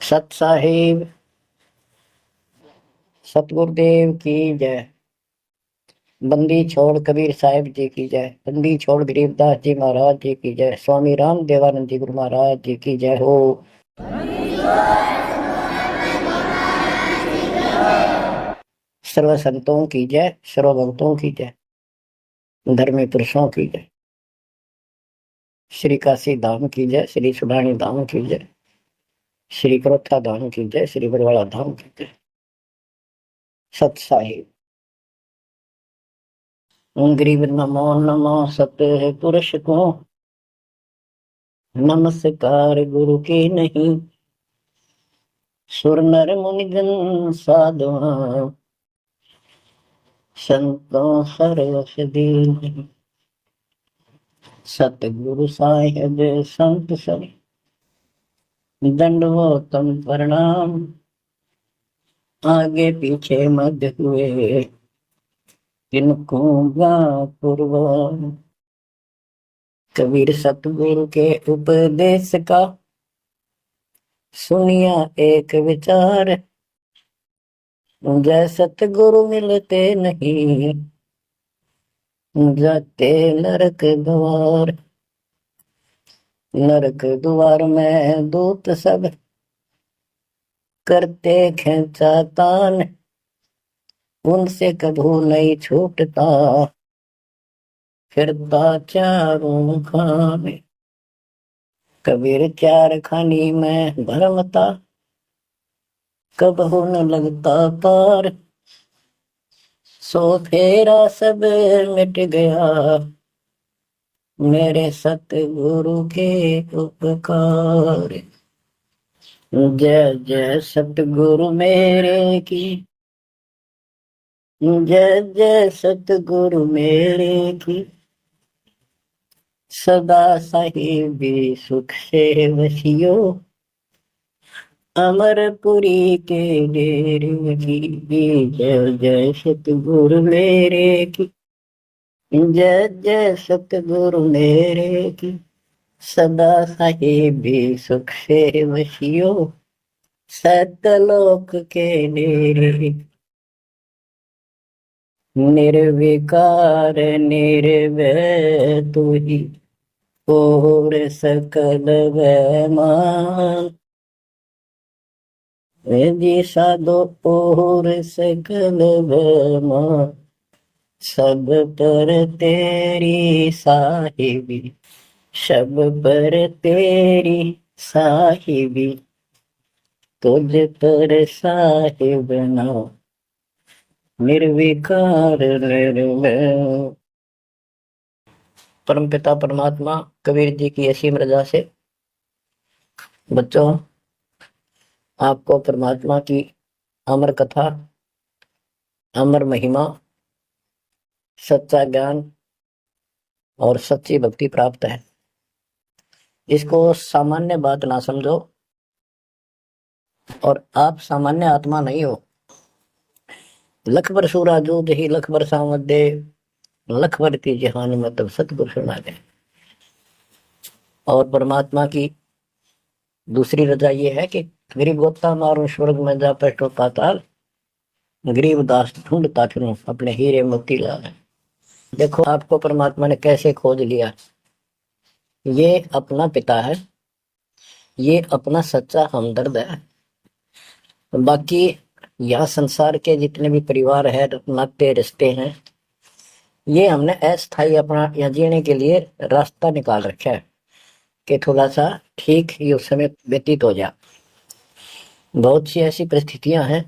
सत साहिब सतगुरुदेव की जय। बंदी छोड़ कबीर साहिब जी की जय। बंदी छोड़ गरीबदास जी महाराज जी की जय। स्वामी राम देवानंद जी गुरु महाराज जी की जय हो। सर्व संतों की जय, सर्व भक्तों की जय, धर्मी पुरुषों की जय। श्री काशी धाम की जय, श्री सुडानी धाम की जय, श्री क्रोथा धाम की जय, श्री बरवाड़ा धाम की जय। सत साहिब गरीब नमो नमो सत पुरुष को नमस्कार गुरु की नहीं। सुर नर मुनिजन साधुआ संतों सरस दीन। सतगुरु साहिब संत सब दंडवतम प्रणाम। आगे पीछे मध्य हुए तिनको पूर्व। कबीर सतगुरु के उपदेश का सुनिया एक विचार। जय सतगुरु मिलते नहीं जाते नरक द्वार। नरक द्वार में दूत सब करते खेचा तान। उनसे कभू नहीं छूटता फिरता चारों खाने। कबीर चार खानी में भरमता कबहू न लगता पार। सो फेरा सब मिट गया मेरे सतगुरु के उपकार। जय जय सतगुरु मेरे की जय जय सतगुरु मेरे की। सदा साहिबी सुख से वसियो अमरपुरी के डेरे की। जय जय सतगुरु मेरे की जय जय सतगुरु मेरे की। सदा साहिबी सुख से वसियो सतलोक के डेरे। निर्विकार निर्भय तू ही और सकल वैमान। जी साधो और सकल वैमान। सब पर तेरी साहिबी सब पर तेरी साहिबी। तुझ पर साहिब ना निर्विकार निर्भय। परमपिता परमात्मा कबीर जी की असीम रजा से बच्चों आपको परमात्मा की अमर कथा, अमर महिमा, सच्चा ज्ञान और सच्ची भक्ति प्राप्त है। इसको सामान्य बात ना समझो और आप सामान्य आत्मा नहीं हो। लख बर सूरा जूद ही लख बर सावत दे लख बर की जहान मतलब सतगुरु सुना दे। और परमात्मा की दूसरी रजा ये है कि गरीब गोता मारो स्वर्ग में जा पेटो पाताल। गरीब दास ढूंढता फिरूं अपने हीरे मोती लाल। देखो आपको परमात्मा ने कैसे खोज लिया। ये अपना पिता है, ये अपना सच्चा हमदर्द है। बाकी यह संसार के जितने भी परिवार है, नाते रिश्ते हैं, ये हमने अस्थायी अपना यहाँ जीने के लिए रास्ता निकाल रखा है कि थोड़ा सा ठीक ये समय व्यतीत हो जाए। बहुत सी ऐसी परिस्थितियां हैं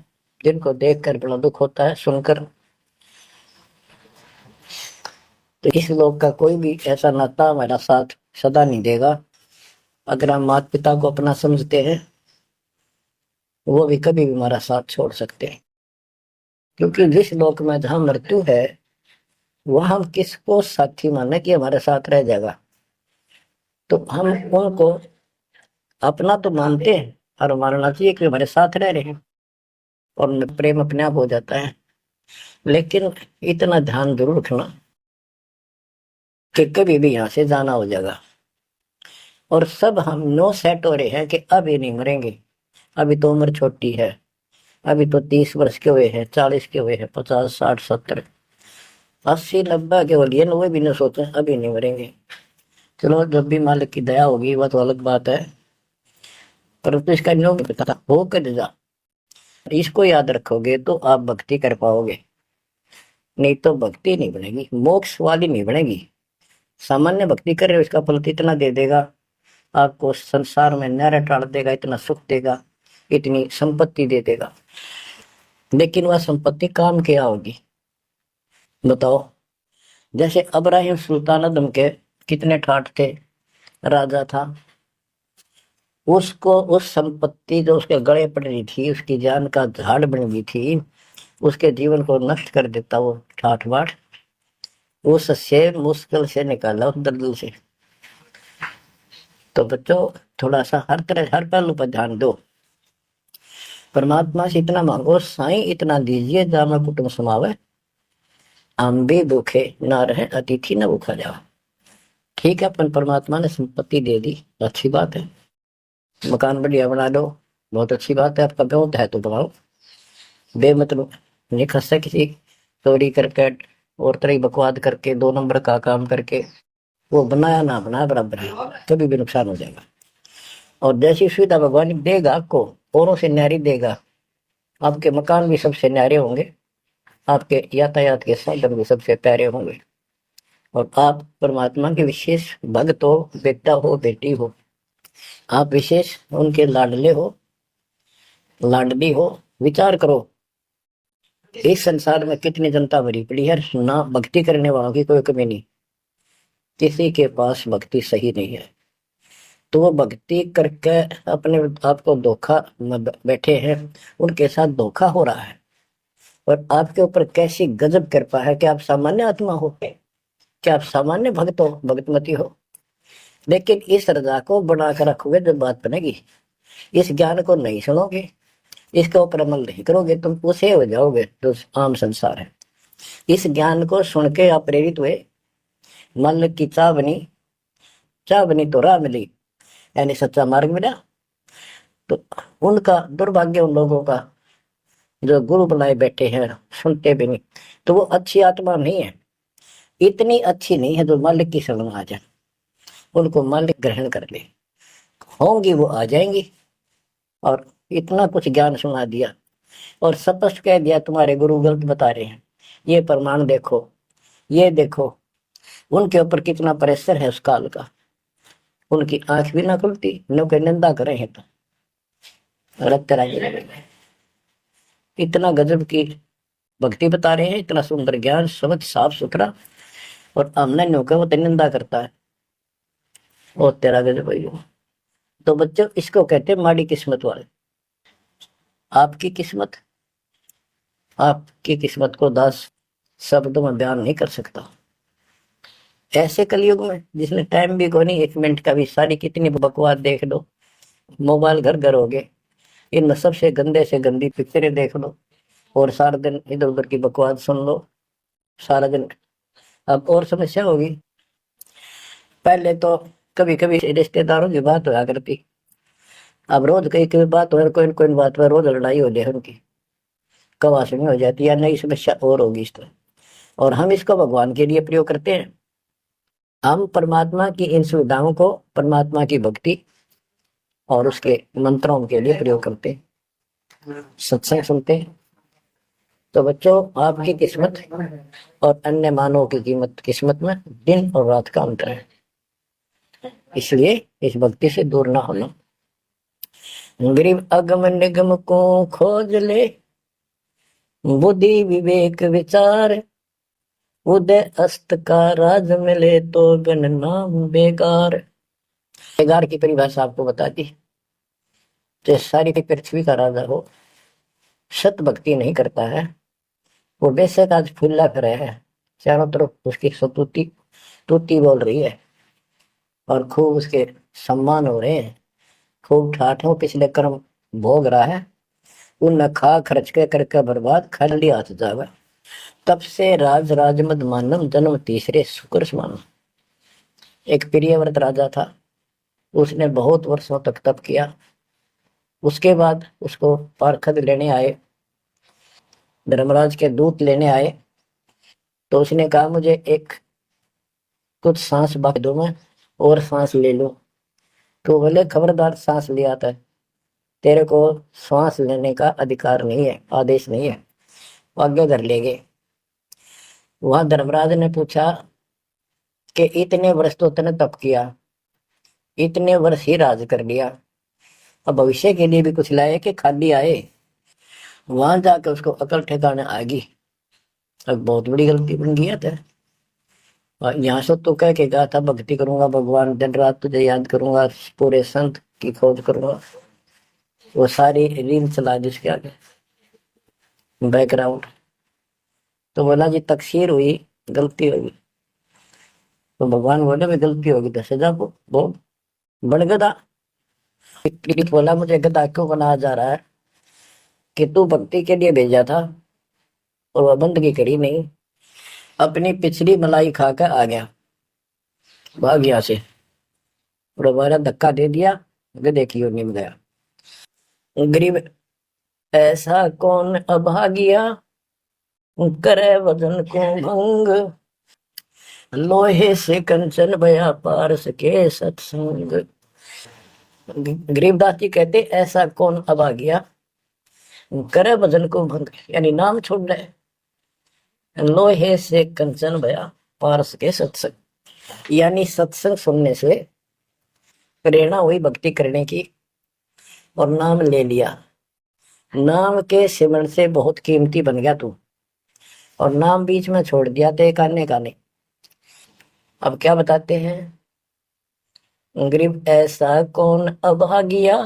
जिनको देखकर बड़ा दुख होता है सुनकर। तो इस लोग का कोई भी ऐसा नाता हमारा साथ सदा नहीं देगा। अगर हम माता पिता को अपना समझते हैं वो भी कभी भी हमारा साथ छोड़ सकते हैं। क्योंकि जिस लोक में जहां मृत्यु है वह हम किसको साथी माने कि हमारे साथ रह जाएगा। तो हम उनको अपना तो मानते हैं और मानना चाहिए कि हमारे साथ रह रहे हैं और प्रेम अपने आप हो जाता है। लेकिन इतना ध्यान जरूर रखना कि कभी भी यहाँ से जाना हो जाएगा। और सब हम नो सेट हो रहे हैं कि अब ये नहीं मरेंगे, अभी तो उम्र छोटी है, अभी तो 30 वर्ष के हुए हैं, 40 के हुए हैं, 50, 60, 70, 80, 90 के हो लिए, वो भी नहीं सोचे अभी नहीं मरेंगे। चलो जब भी मालिक की दया होगी वह तो अलग बात है, पर तो इसका योग पता हो कर जा, इसको याद रखोगे तो आप भक्ति कर पाओगे, नहीं तो भक्ति नहीं बनेगी, मोक्ष वाली नहीं बनेगी। सामान्य भक्ति कर रहे हो इसका फल इतना दे देगा, आपको संसार में नहर टाल देगा, इतना सुख देगा, इतनी संपत्ति दे देगा, लेकिन वह संपत्ति काम क्या होगी बताओ। जैसे अब्राहिम सुल्तान आदम के कितने ठाठ थे, राजा था, उसको उस संपत्ति जो उसके गले पड़ रही थी, उसकी जान का झाड़ बन गई थी, उसके जीवन को नष्ट कर देता वो ठाठ बाट, उससे मुश्किल से निकाला उस दलदल से। तो बच्चों थोड़ा सा हर तरह हर पहलू पर ध्यान दो, परमात्मा से इतना मांगो, साईं इतना दीजिए जामा कुटुंब समावे, हम भी भूखे ना रहे, अतिथि न भूखा जाओ। ठीक है, अपन परमात्मा ने संपत्ति दे दी, अच्छी बात है, मकान बढ़िया बना दो, बहुत अच्छी बात है, आपका बहुत है तो बनाओ, बेमतलब नहीं खस्सा किसी चोरी करके और तरह बकवाद करके 2 नंबर का काम करके, वो बनाया ना बनाया बराबर है, कभी भी नुकसान हो जाएगा। और जैसी सुविधा भगवान देगा आपको, औरों से न्यारी देगा, आपके मकान भी सबसे न्यारे होंगे, आपके यातायात के साधन भी सबसे प्यारे होंगे, और आप परमात्मा के विशेष भक्त हो, बेटा हो, बेटी हो, आप विशेष उनके लाडले हो, लाडली हो। विचार करो, इस संसार में कितनी जनता भरी पड़ी है, ना भक्ति करने वालों की कोई कमी नहीं, किसी के पास भक्ति सही नहीं है, तो वो भक्ति करके अपने आप को धोखा बैठे हैं, उनके साथ धोखा हो रहा है। और आपके ऊपर कैसी गजब कृपा है कि आप सामान्य आत्मा हो, क्या आप सामान्य भक्त हो, भक्तमती हो, लेकिन इस रजा को बनाकर रखोगे जब बात बनेगी, इस ज्ञान को नहीं सुनोगे, इसके ऊपर अमल नहीं करोगे, तुम उसे हो जाओगे जो आम संसार है। इस ज्ञान को सुन के आप प्रेरित हुए, मन की चाह बनी तो राह मिली, यानी सच्चा मार्ग मिला। तो उनका दुर्भाग्य उन लोगों का जो गुरु बनाए बैठे हैं, सुनते भी नहीं, तो वो अच्छी आत्मा नहीं है, इतनी अच्छी नहीं है जो मालिक की शरण में आ जाए, उनको मालिक ग्रहण कर ले, होंगी वो आ जाएंगी। और इतना कुछ ज्ञान सुना दिया और स्पष्ट कह दिया तुम्हारे गुरु गलत बता रहे हैं, ये प्रमाण देखो, ये देखो, उनके ऊपर कितना प्रेशर है उस काल का, उनकी आंख भी ना खुलती, उनके निंदा करे हैं तो अलग तरह की, इतना गजब की भक्ति बता रहे हैं, इतना सुंदर ज्ञान समझ साफ सुथरा, और हमने न्यों वो निंदा करता है, और तेरा गजब है। तो बच्चों इसको कहते हैं माड़ी किस्मत वाले। आपकी किस्मत, आपकी किस्मत को 10 शब्दों में बयान नहीं कर सकता। ऐसे कलयुग में जिसमें टाइम भी को नहीं, 1 मिनट का भी, सारी कितनी बकवास देख लो, मोबाइल घर घर हो गए, इनमें सबसे गंदे से गंदी पिक्चरें देख लो, और सारा दिन इधर उधर की बकवास सुन लो सारा दिन। अब और समस्या होगी, पहले तो कभी कभी रिश्तेदारों की बात होया करती, अब रोज कई कई बात हो, कोई कोई बात पर रोज लड़ाई हो जाए उनकी, कवासनी हो जाती है, नई समस्या और होगी इस तरह। और हम इसको भगवान के लिए प्रयोग करते हैं, हम परमात्मा की इन सुविधाओं को परमात्मा की भक्ति और उसके मंत्रों के लिए प्रयोग करते हैं, सत्संग सुनते हैं। तो बच्चों आपकी किस्मत और अन्य मानवों की कीमत किस्मत में दिन और रात का अंतर है, इसलिए इस भक्ति से दूर ना होना। गरीब अगम निगम को खोज ले, बुद्धि विवेक विचार, उदय अस्त का राज मिले तो बिन नाम बेगार। बेगार की परिभाषा आपको बता दी, तो सारी पृथ्वी का राजा हो, सत भक्ति नहीं करता है, वो बेशक आज फुल्ला फिर है, चारों तरफ उसकी सतुति तूती बोल रही है, और खूब उसके सम्मान हो रहे हैं, खूब ठाठों पिछले कर्म भोग रहा है, उन खा खर्च के करके बर्बाद, खाली हाथ जावे, तब से राज राजमद मानम, जन्म तीसरे शुक्र समान। एक प्रियव्रत राजा था, उसने बहुत वर्षों तक तप किया, उसके बाद उसको पारखद लेने आए, धर्मराज के दूत लेने आए। तो उसने कहा मुझे एक कुछ सांस बाकी दो, मैं और सांस ले लो। तो बोले खबरदार, सांस लिया था, तेरे को सांस लेने का अधिकार नहीं है, आदेश नहीं है। आगे धर ले गए। वहां धर्मराज ने पूछा कि इतने वर्ष तो तूने तप किया, इतने वर्ष ही राज कर लिया, अब भविष्य के लिए भी कुछ लाए कि खाली आए? वहां जाकर उसको अकल ठिकाने आ गई। अब बहुत बड़ी गलती बन गई है। और यहाँ से तो कह के गया था भक्ति करूंगा भगवान, दिन रात तुझे याद करूंगा, पूरे संत की खोज करूंगा। वो सारी रील चला दी उसके आगे, बैकग्राउंड। तो बोला जी तकसीर हुई, गलती होगी। तो भगवान बोले भी गलती होगी तो सजा वो बड़ गधा। बोला मुझे गधा क्यों बनाया जा रहा है कि तू भक्ति के लिए भेजा था और वह बंदगी करी नहीं, अपनी पिछली मलाई खाकर आ गया, भाग गया से, और हमारा धक्का दे दिया, गधे की ओर निम गया। गरीब ऐसा कौन अभागिया, करे वजन को भंग, लोहे से कंचन भया पारस के सत्संग। गरीबदास जी कहते ऐसा कौन अभागिया, करे वजन को भंग, यानी नाम छोड़ रहे, लोहे से कंचन भया पारस के सत्संग, यानी सत्संग सुनने से प्रेरणा हुई भक्ति करने की, और नाम ले लिया। नाम के सिमरण से बहुत कीमती बन गया तू, और नाम बीच में छोड़ दिया तो एक आने का नहीं। अब क्या बताते हैं, गरीब ऐसा कौन अभागिया,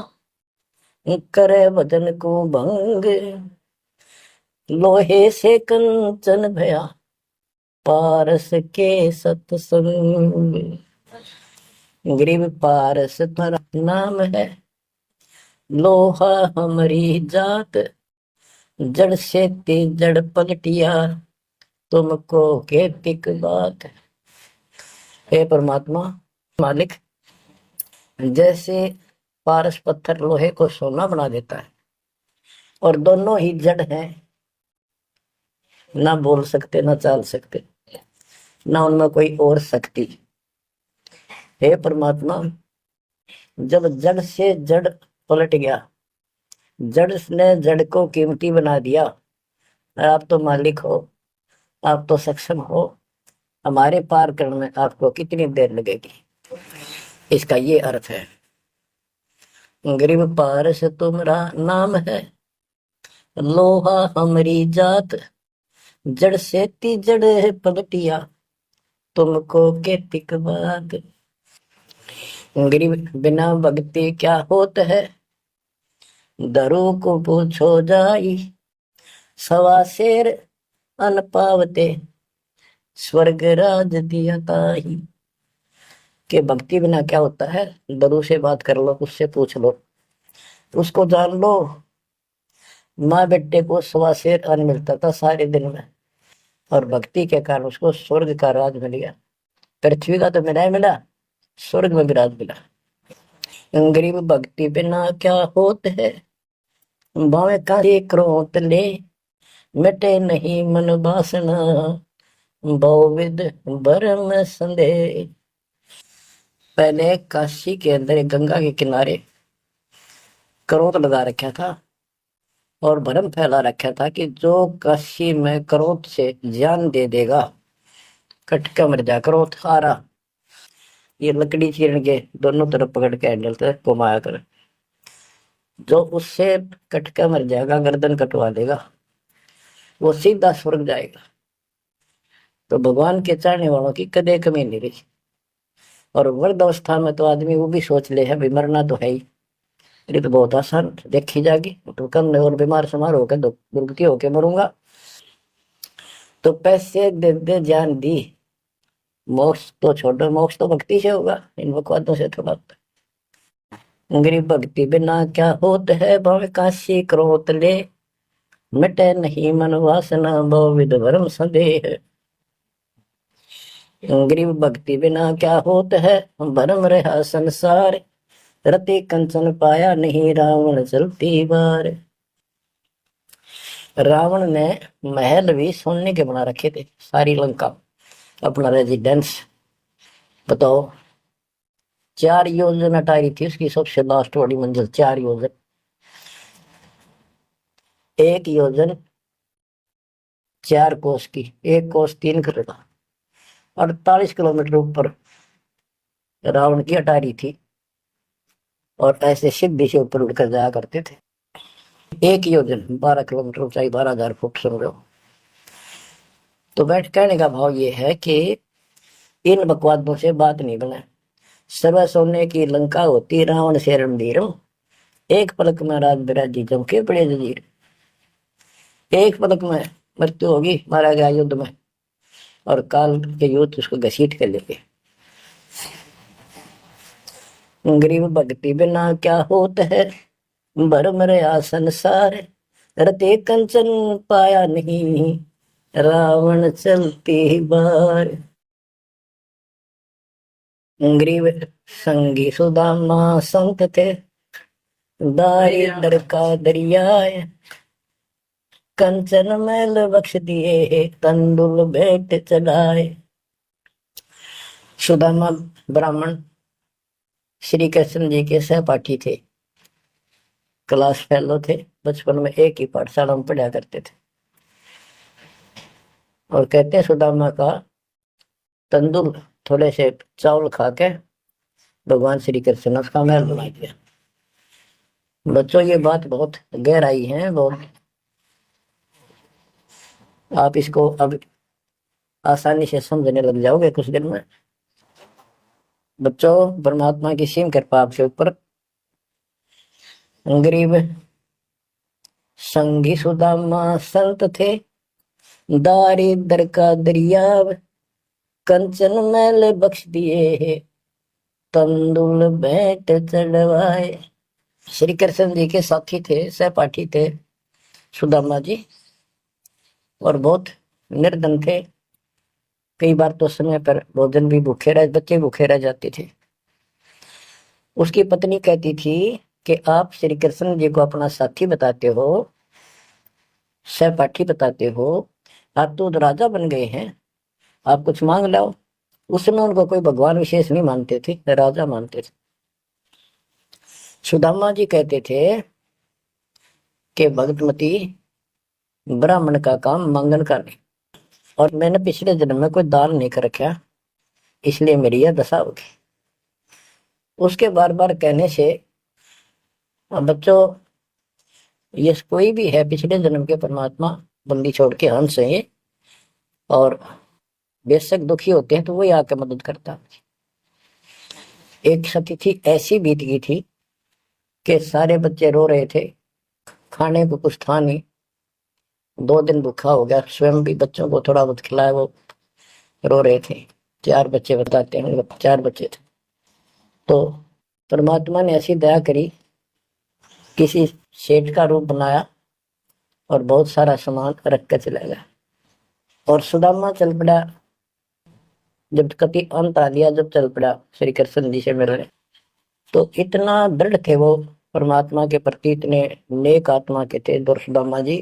करे वजन को भंग, लोहे से कंचन भया पारस के सत्संग। गरीब पारस तुम्हारा नाम है, लोहा हमारी जात, जड़ से ते जड़ पलटिया, तुमको केतिक बात। हे परमात्मा मालिक, जैसे पारस पत्थर लोहे को सोना बना देता है, और दोनों ही जड़ हैं, ना बोल सकते ना चाल सकते, ना उनमें कोई और शक्ति। हे परमात्मा, जब जड़ से जड़ पलट गया, जड़ ने जड़ को कीमती बना दिया, आप तो मालिक हो, आप तो सक्षम हो, हमारे पार करने में आपको कितनी देर लगेगी? इसका ये अर्थ है, गरीब पारस तुम्हारा नाम है, लोहा हमारी जात, जड़ से ती जड़ पलटिया, तुमको के तिक बात। गरीब बिना भक्ति क्या होता है, दरो को पूछो जाई, सवा शेर अन पावते, स्वर्ग राज दिया ताही। के भक्ति बिना क्या होता है, दरो से बात कर लो, उससे पूछ लो, उसको जान लो। माँ बेटे को सवा शेर अन्न मिलता था सारे दिन में, और भक्ति के कारण उसको स्वर्ग का राज मिल गया। पृथ्वी का तो मिला ही मिला, स्वर्ग में भी राज मिला। गरीब भक्ति बिना क्या होत है, भावे का क्रोध ले, मिटे नहीं मन वासना, बहुविध भरम संदेह। पहले काशी के अंदर एक गंगा के किनारे क्रोध लगा रखा था, और भरम फैला रखा था कि जो काशी में क्रोध से जान दे देगा, कटका मर जा। क्रोध आ रहा, ये लकड़ी चीरन के दोनों तरफ पकड़ के हैंडल से घुमाया कर, जो उससे कटका मर जाएगा, गर्दन कटवा देगा, वो सीधा स्वर्ग जाएगा। तो भगवान के चाहने वालों की कदे कमी नहीं रही। और वृद्ध अवस्था में तो आदमी वो भी सोच ले है भी मरना तो है ही, ये तो बहुत आसान देखी जाएगी, तो कम और बीमार समार होकर दुर्गति होके मरूंगा, तो पैसे दे दे जान दी, मोक्ष तो छोड़ो, मोक्ष तो भक्ति से होगा, इन बकवादों से थोड़ा होता है। गरीब भक्ति बिना क्या होत है, भावे काशी क्रोध ले, मिटे नहीं मन वासना, बहुविध भरम संदेह। गरीब भक्ति बिना क्या होत है, भरम रहा संसार, रति कंचन पाया नहीं रावण चलती बार। रावण ने महल भी सोने के बना रखे थे, सारी लंका अपना रेजिडेंस। बताओ, 4 योजन अटारी थी उसकी, सबसे लास्ट वाली मंजिल 4 योजन। 1 योजन 4 कोस की, 1 कोस 3 करोड़, 48 किलोमीटर ऊपर रावण की अटारी थी। और ऐसे सीधी से ऊपर उड़कर जाया करते थे। 1 योजन 12 किलोमीटर ऊंचाई, 12,000 फुट समझो। तो बैठ कहने का भाव ये है कि इन बकवादों से बात नहीं बने। सर्व सोने की लंका होती रावण से रणधीर, एक पलक में राज बिराजी जम के पड़े जजीर। एक पलक में मृत्यु होगी, मारा गया युद्ध में, और काल के युद्ध उसको घसीट कर लेके। गरीब भक्ति बिना क्या होता है, भरम रहा संसार। रते कंचन पाया नहीं रावण चलती बार। गरीब संगी सुदामा संत थे, दारिद्र का दरिया है। कंचन मैल बख्श दिए, तंदुल भेंट चढ़ाए। सुदामा ब्राह्मण श्री कृष्ण जी के सहपाठी थे, क्लास फेलो थे, बचपन में एक ही पाठशाला में पढ़ा करते थे। और कहते हैं सुदामा का तंदुल थोड़े से चावल खा के भगवान श्री कृष्ण ने उसका महल बना दिया। बच्चों, ये बात बहुत गहराई है, बहुत आप इसको अब आसानी से समझने लग जाओगे कुछ दिन में। बच्चों, परमात्मा की सीम कृपा आपके ऊपर। गरीब संगी सुदामा संत थे, दारिद्र का दरिया, कंचन मैल बख्श दिए, तंदुल भेंट चढ़वाए। श्री कृष्ण जी के साथी थे, सहपाठी थे सुदामा जी, और बहुत निर्धन थे। कई बार तो समय पर भोजन भी भूखे रह, बच्चे भूखे रह जाते थे। उसकी पत्नी कहती थी कि आप श्री कृष्ण जी को अपना साथी बताते हो, सहपाठी बताते हो, आप तो राजा बन गए हैं, आप कुछ मांग लाओ। उस समय उनको कोई भगवान विशेष नहीं मानते थे, राजा मानते थे। सुदामा जी कहते थे कि भगतमती ब्राह्मण का काम मांगन का नहीं, और मैंने पिछले जन्म में कोई दान नहीं कर रखा, इसलिए मेरी यह दशा होगी। उसके बार बार कहने से बच्चों, ये कोई भी है पिछले जन्म के परमात्मा बंदी छोड़ के हंस है, और बेशक दुखी होते हैं तो वही आके मदद करता। एक सती थी, ऐसी बीत गई थी कि सारे बच्चे रो रहे थे, खाने को कुछ था नहीं, 2 दिन भूखा हो गया, स्वयं भी बच्चों को थोड़ा बहुत खिलाया, वो रो रहे थे। 4 बच्चे बताते हैं, 4 बच्चे थे। तो परमात्मा ने ऐसी दया करी, किसी सेठ का रूप बनाया और बहुत सारा सामान रख कर चला गया। और सुदामा चल पड़ा, जब कति अंत आ लिया, जब चल पड़ा श्री कृष्ण जी से मिलने, तो इतना दृढ़ थे वो परमात्मा के प्रति, इतने नेक आत्मा के थे। और सुदामा जी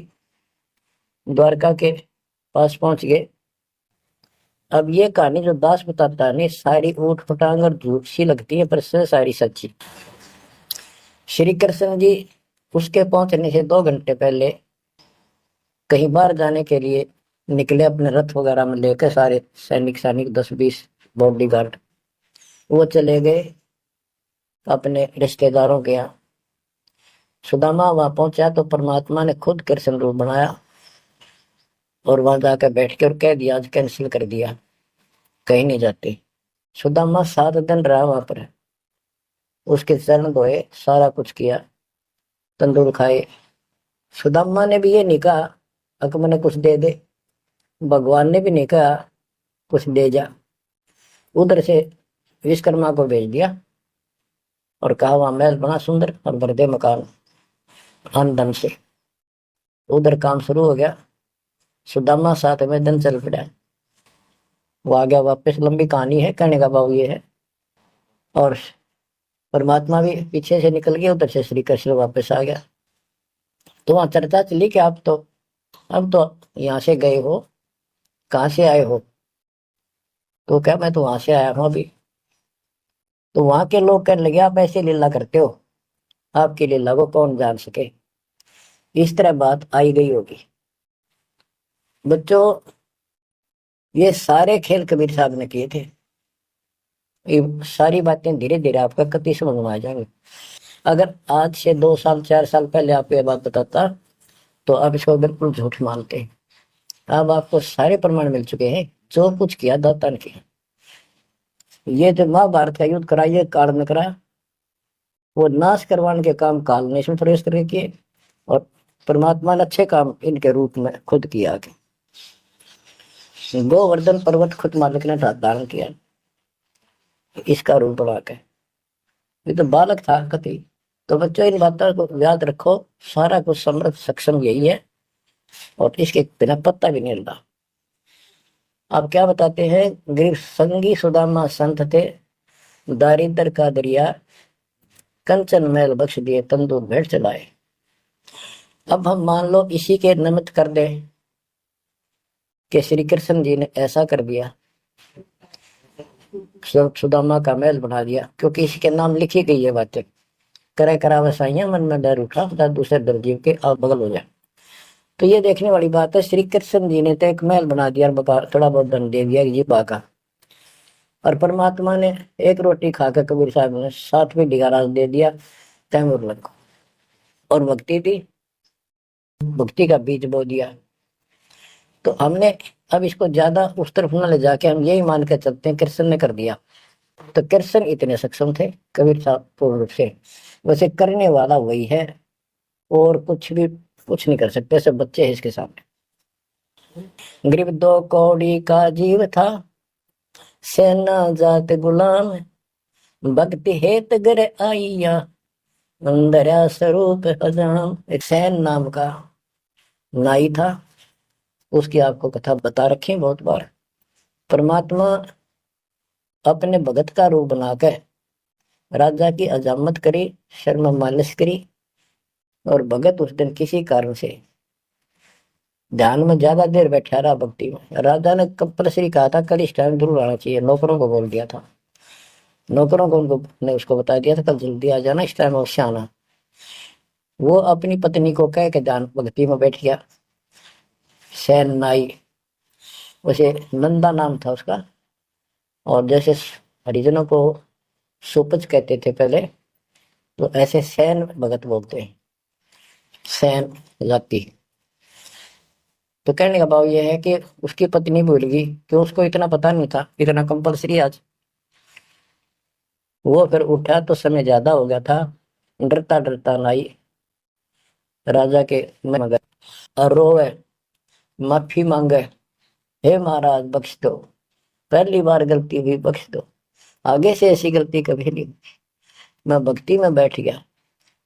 द्वारका के पास पहुंच गए। अब ये कहानी जो दास बताता है, सारी ऊट फटांग और झूठ सी लगती है, पर सारी सच्ची। श्री कृष्ण जी उसके पहुंचने से 2 घंटे पहले कहीं बाहर जाने के लिए निकले, अपने रथ वगैरह में लेकर सारे सैनिक 10-20 बॉडीगार्ड। वो चले गए अपने रिश्तेदारों के यहाँ। सुदामा वहां पहुंचा तो परमात्मा ने खुद कृष्ण रूप बनाया, और वहां जाकर बैठ के और कह दिया, आज कैंसिल कर दिया, कहीं नहीं जाते। सुदामा 7 दिन रहा वहां पर, उसके चरण धोए, सारा कुछ किया, तंदूर खाए। सुदामा ने भी ये नहीं कहा अक मैंने कुछ दे दे, भगवान ने भी नहीं कहा कुछ दे जा। उधर से विश्वकर्मा को भेज दिया और कहा वहां महल बना सुंदर और भर दे मकान आमदन से। उधर काम शुरू हो गया। सुदामा 7वें दिन चल पड़ा, वो आ गया वापस। लंबी कहानी है, कहने का भाव ये है। और परमात्मा भी पीछे से निकल गया, उधर से श्री कृष्ण वापस आ गया। तो वहां चर्चा चली कि आप तो अब तो यहाँ से गए हो, कहाँ से आए हो? तो क्या मैं तो वहां से आया हूँ अभी। तो वहां के लोग कहने लगे आप ऐसे लीला करते हो, आपकी लीला को कौन जान सके। इस तरह बात आई गई होगी। बच्चों, ये सारे खेल कबीर साहब ने किए थे। ये सारी बातें धीरे धीरे आपका कति समझ में आ जाएंगे। अगर आज से 2 साल 4 साल पहले आपको ये बात बताता तो आप इसको बिल्कुल झूठ मानते। अब आपको सारे प्रमाण मिल चुके हैं, जो कुछ किया दाता ने किया। ये जो महाभारत का युद्ध करा, ये काल ने करा, वो नाश करवाने के काम काल ने इसमें प्रवेश करके किए, और परमात्मा ने अच्छे काम इनके रूप में खुद किया। गोवर्धन पर्वत खुद मालिक ने धारण किया इसका रूप बना के। ये तो बालक था कति। तो बच्चों, इन बातों को याद रखो, सारा कुछ समृद्ध सक्षम यही है, और इसके बिना पत्ता भी नहीं हिलता। आप क्या बताते हैं? गरीब संगी सुदामा संत थे, दारिद्र का दरिया कंचन मैल बख्श दिए, तंदूर भेंट चलाए। अब हम मान लो इसी के निमित्त कर दे कि श्री कृष्ण जी ने ऐसा कर दिया, सुदामा का महल बना दिया, क्योंकि इसके नाम लिखी गई है बातें। करे करा वसाइया मन में डर उठा, दूसरे दर्जीव के आप बगल हो जाए। तो ये देखने वाली बात है। श्री कृष्ण जी ने तो एक महल बना दिया, थोड़ा बहुत धन दे दिया जी बाका, और परमात्मा ने एक रोटी खाकर कबीर साहब ने 7वीं डिगारा दे दिया तैमूर लग को, और भक्ति दी, भक्ति का बीज बो दिया। तो हमने अब इसको ज्यादा उस तरफ न ले जाके हम यही मान के चलते हैं कृष्ण ने कर दिया। तो कृष्ण इतने सक्षम थे कबीर साहब पूर्ण रूप से, वैसे करने वाला वही है, और कुछ नहीं कर सकते, सब बच्चे हैं इसके सामने। गरीब 2 कौड़ी का जीव था, सेना जात गुलाम, भक्ति हेत गर आइया, अंदर स्वरूप हजाम। एक सैन नाम का नाई था, उसकी आपको कथा बता रखी बहुत बार। परमात्मा अपने भगत का रूप बनाकर राजा की अजामत करी, शर्म मालिश करी, और भगत उस दिन किसी कारण से ध्यान में ज्यादा देर बैठा रहा, भक्ति में। राजा ने कंपल्सरी कहा था कल इस टाइम जरूर आना चाहिए, नौकरों को बोल दिया था, नौकरों को उनको ने उसको बता दिया था कल जल्दी आ जाना, इस टाइम अवश्य आना। वो अपनी पत्नी को कह के ध्यान भक्ति में बैठ गया। सैन नाई, उसे नंदा नाम था उसका, और जैसे हरिजनों को सुपच कहते थे पहले, तो ऐसे सैन भगत बोलते हैं, सैन जाति। तो कहने का भाव यह है कि उसकी पत्नी भूल गई, कि उसको इतना पता नहीं था, इतना कंपल्सरी आज। वो फिर उठा तो समय ज्यादा हो गया था, डरता डरता नाई राजा के मगर और रोवे, माफी मांगे, हे महाराज बख्श दो, पहली बार गलती हुई, बख्श दो, आगे से ऐसी गलती कभी नहीं। मैं भक्ति में बैठ गया,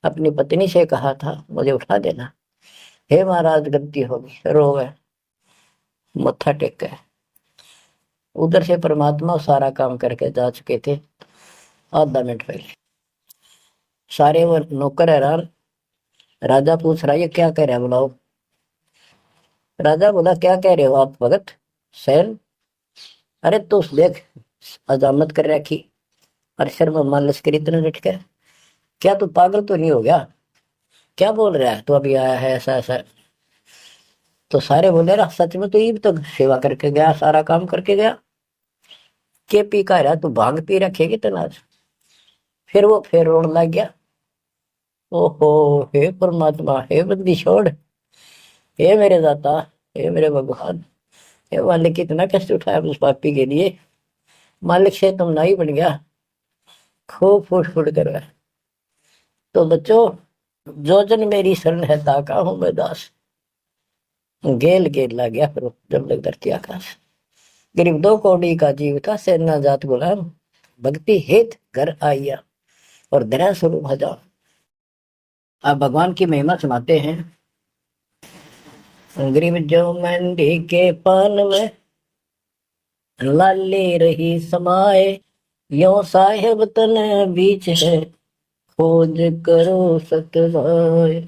अपनी पत्नी से कहा था मुझे उठा देना, हे महाराज गलती होगी, रोवे, मत्था टेक। उधर से परमात्मा सारा काम करके जा चुके थे आधा मिनट पहले। सारे वो नौकर हैरान। राजा पूछ रहा है ये क्या कह रहे हैं, बुलाओ। राजा बोला क्या कह रहे हो आप भगत सैन? अरे तू देख, अजामत कर रखी, और शर्म मालस करी इतने डट के, क्या तू पागल तो नहीं हो गया? क्या बोल रहा है तू, अभी आया है ऐसा ऐसा? तो सारे बोले रहा सच में तो ये भी तो सेवा करके गया, सारा काम करके गया, के पी का रहा तू, भांग पी रखेगी तनाज। फिर वो फिर रोने लग गया, ओहो हे परमात्मा, हे बंदी छोड़, हे मेरे दाता, हे मेरे भगवान, हे मालिक कितना कष्ट उठाया उस पापी के लिए, मालिक से तुम नहीं बन गया, खूब फूट फूट कर रहा है। तो बच्चों, जो जन मेरी शरण है ताका हूं मैं दास, गेल गेल ला गया फिर जब लग धरती आकाश। गरीब 2 कौड़ी का जीव था, सेना जात गुलाम, भक्ति हेत घर आइया, और दया स्वरूप हजार। आप भगवान की महिमा सुनाते हैं। गरीब जो मंडी के पान में लाली रही समाए, यो साहेब तन बीच है, खोज करो सतवाय।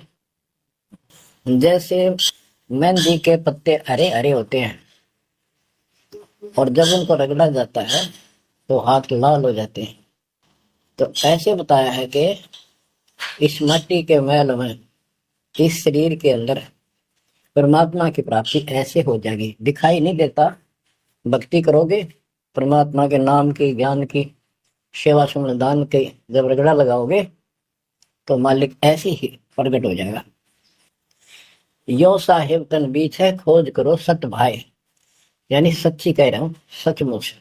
जैसे मेहंदी के पत्ते हरे हरे होते हैं और जब उनको रगड़ा जाता है तो हाथ लाल हो जाते हैं, तो ऐसे बताया है कि इस मिट्टी के महल में, इस शरीर के अंदर परमात्मा की प्राप्ति ऐसे हो जाएगी। दिखाई नहीं देता, भक्ति करोगे परमात्मा के नाम की, ज्ञान की, सेवा सुमन दान के जब रगड़ा लगाओगे तो मालिक ऐसे ही प्रकट हो जाएगा। यो साहेब तन बीच है, खोज करो सत भाई, यानी सच्ची कह रहा हूं, सचमुच।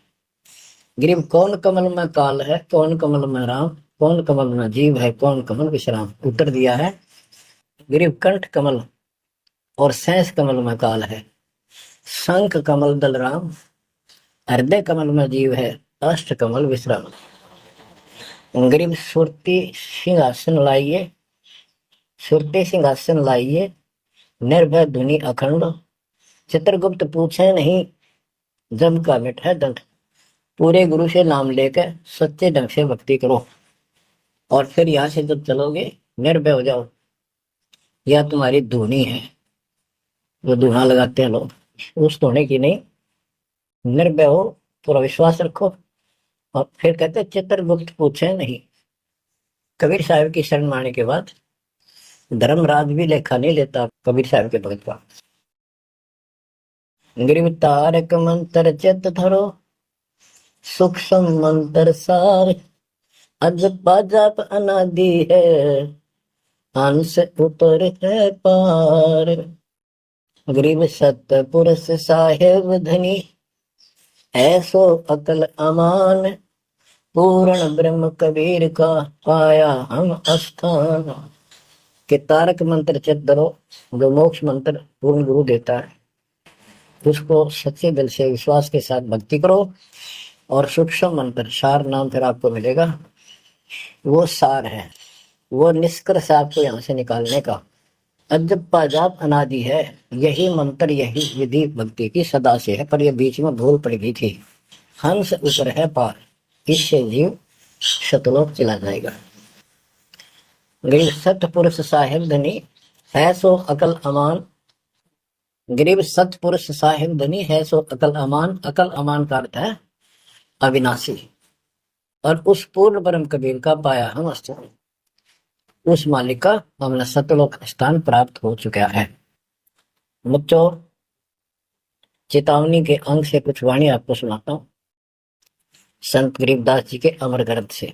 ग्रीव कौन कमल में काल है, कौन कमल में राम, कौन कमल में जीव है, कौन कमल विश्राम। उत्तर दिया है ग्रीव कंठ कमल और सैंस कमल में काल है, शंख कमल दल राम, हृदय कमल में जीव है, अष्ट कमल विश्राम। ग्रीव सुरती सिंहासन लाइए, सुरती सिंहासन लाइए, निर्भय धुनि अखंड, चित्रगुप्त पूछे नहीं, जम का मिट है दंड। पूरे गुरु से नाम लेकर सच्चे ढंग से भक्ति करो और फिर यहाँ से जब चलोगे निर्भय हो जाओ। यह तुम्हारी धुनी है, जो धुना लगाते हैं लोग, उस धुने की नहीं, निर्भय हो, पूरा विश्वास रखो। और फिर कहते चित्रगुप्त पूछे नहीं। कबीर साहब की शरण माने के बाद धर्मराज भी लेखा नहीं लेता कबीर साहब के भगत का। गिरिव तारक मंत्र चित धरो, सूक्ष्म मंत्र सार, अजपा जाप अनादि है, हंस उतर है पार। गरीब सत्य पुरुष साहेब धनी, ऐसो अकल अमान, पूर्ण ब्रह्म कबीर का पाया हम स्थान। के तारक मंत्र चित धरो, जो मोक्ष मंत्र पूर्ण गुरु देता है, उसको सच्चे दिल से विश्वास के साथ भक्ति करो। और सूक्ष्म मंत्र सार नाम फिर आपको मिलेगा, वो सार है, वो निष्कर्ष आपको यहाँ से निकालने का। अजप्पा जाप अनादि है, यही मंत्र यही विधि भक्ति की सदा से है, पर यह बीच में भूल पड़ गई थी। हंस ऊपर है पार, इससे जीव शतलोक चला जाएगा। गरीब सतपुरुष साहिब धनी, है सो अकल अमान। गरीब सतपुरुष साहिब धनी, है सो अकल अमान। अकल अमान का अर्थ है अविनाशी, और उस पूर्ण ब्रह्म कबीर का पाया हम स्थान, उस मालिक का हमने सतलोक स्थान प्राप्त हो चुका है। बच्चों, चेतावनी के अंग से कुछ वाणी आपको सुनाता हूं संत गरीबदास जी के अमर ग्रंथ से।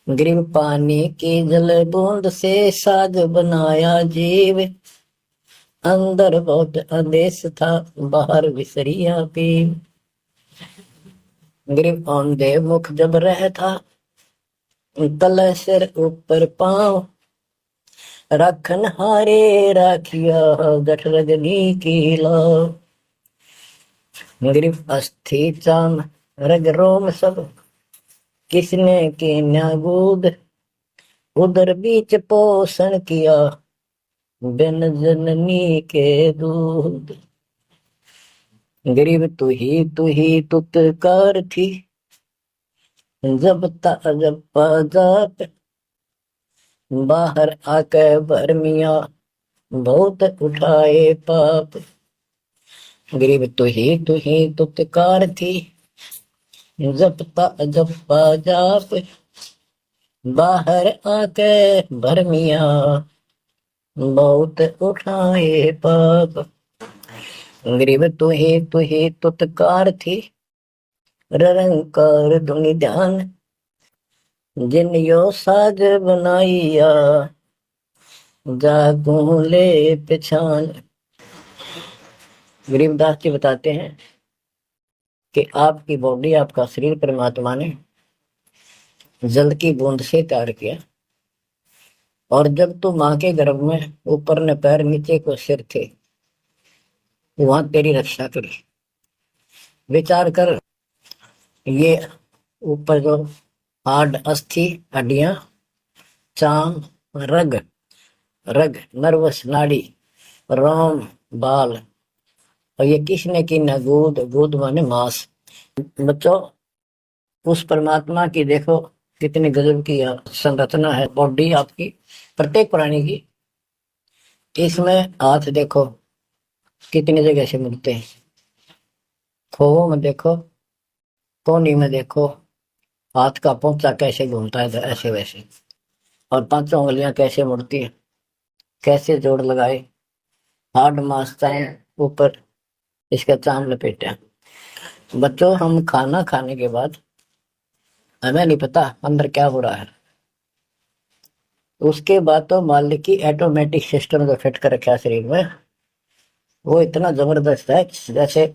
गरीब पानी की जल बूंद से साज बनाया जीव, अंदर बहुत आदेश था, बाहर विसरिया पीव। गरीब औंधे मुख जब रहता, तल सिर ऊपर पांव, रखन हारे राखिया, गठ रजनी की लाव। गरीब अस्थि चाम रग रोम सब, किसने की न्यागूद, उधर बीच पोषण किया, बिन जननी के दूध। गरीब तू ही तुतकार थी, जब जब जाप, बाहर आके भरमिया, बहुत उठाए पाप। गरीब तू ही तुतकार थी, जब जाप, बाहर आके भरमिया, बहुत उठाए पाप। गरीब तू ही तुतकार थी, रंकार धुनि ध्यान, जिन यो साज बनाइया, जागू ले पहचान। गरीबदास जी बताते हैं कि आपकी बॉडी, आपका शरीर परमात्मा ने जल की बूंद से तैयार किया, और जब तू माँ के गर्भ में ऊपर ने पैर नीचे को सिर थे, वहां तेरी रक्षा करी। विचार कर, ये ऊपर जो हाड अस्थि हड्डियां, चाम रग, रग नर्वस नाड़ी, रोम बाल, और ये किसने की न, गोद, गोद माने मांस। बच्चों, उस परमात्मा की देखो कितनी गजब की संरचना है बॉडी आपकी, प्रत्येक प्राणी की। इसमें हाथ देखो कितनी जगह से मिलते हैं, खोवों में देखो, कोहनी में देखो, हाथ का पोंचा कैसे घूमता है ऐसे वैसे, और पांचों उंगलियां कैसे मुड़ती है, कैसे जोड़ लगाए, हार्ड मांसपेशियां ऊपर इसका चाम लपेटे। बच्चों, हम खाना खाने के बाद हमें नहीं पता अंदर क्या हो रहा है, उसके बाद तो मालिक की ऑटोमेटिक सिस्टम जो फिट कर रखा है शरीर में, वो इतना जबरदस्त है जैसे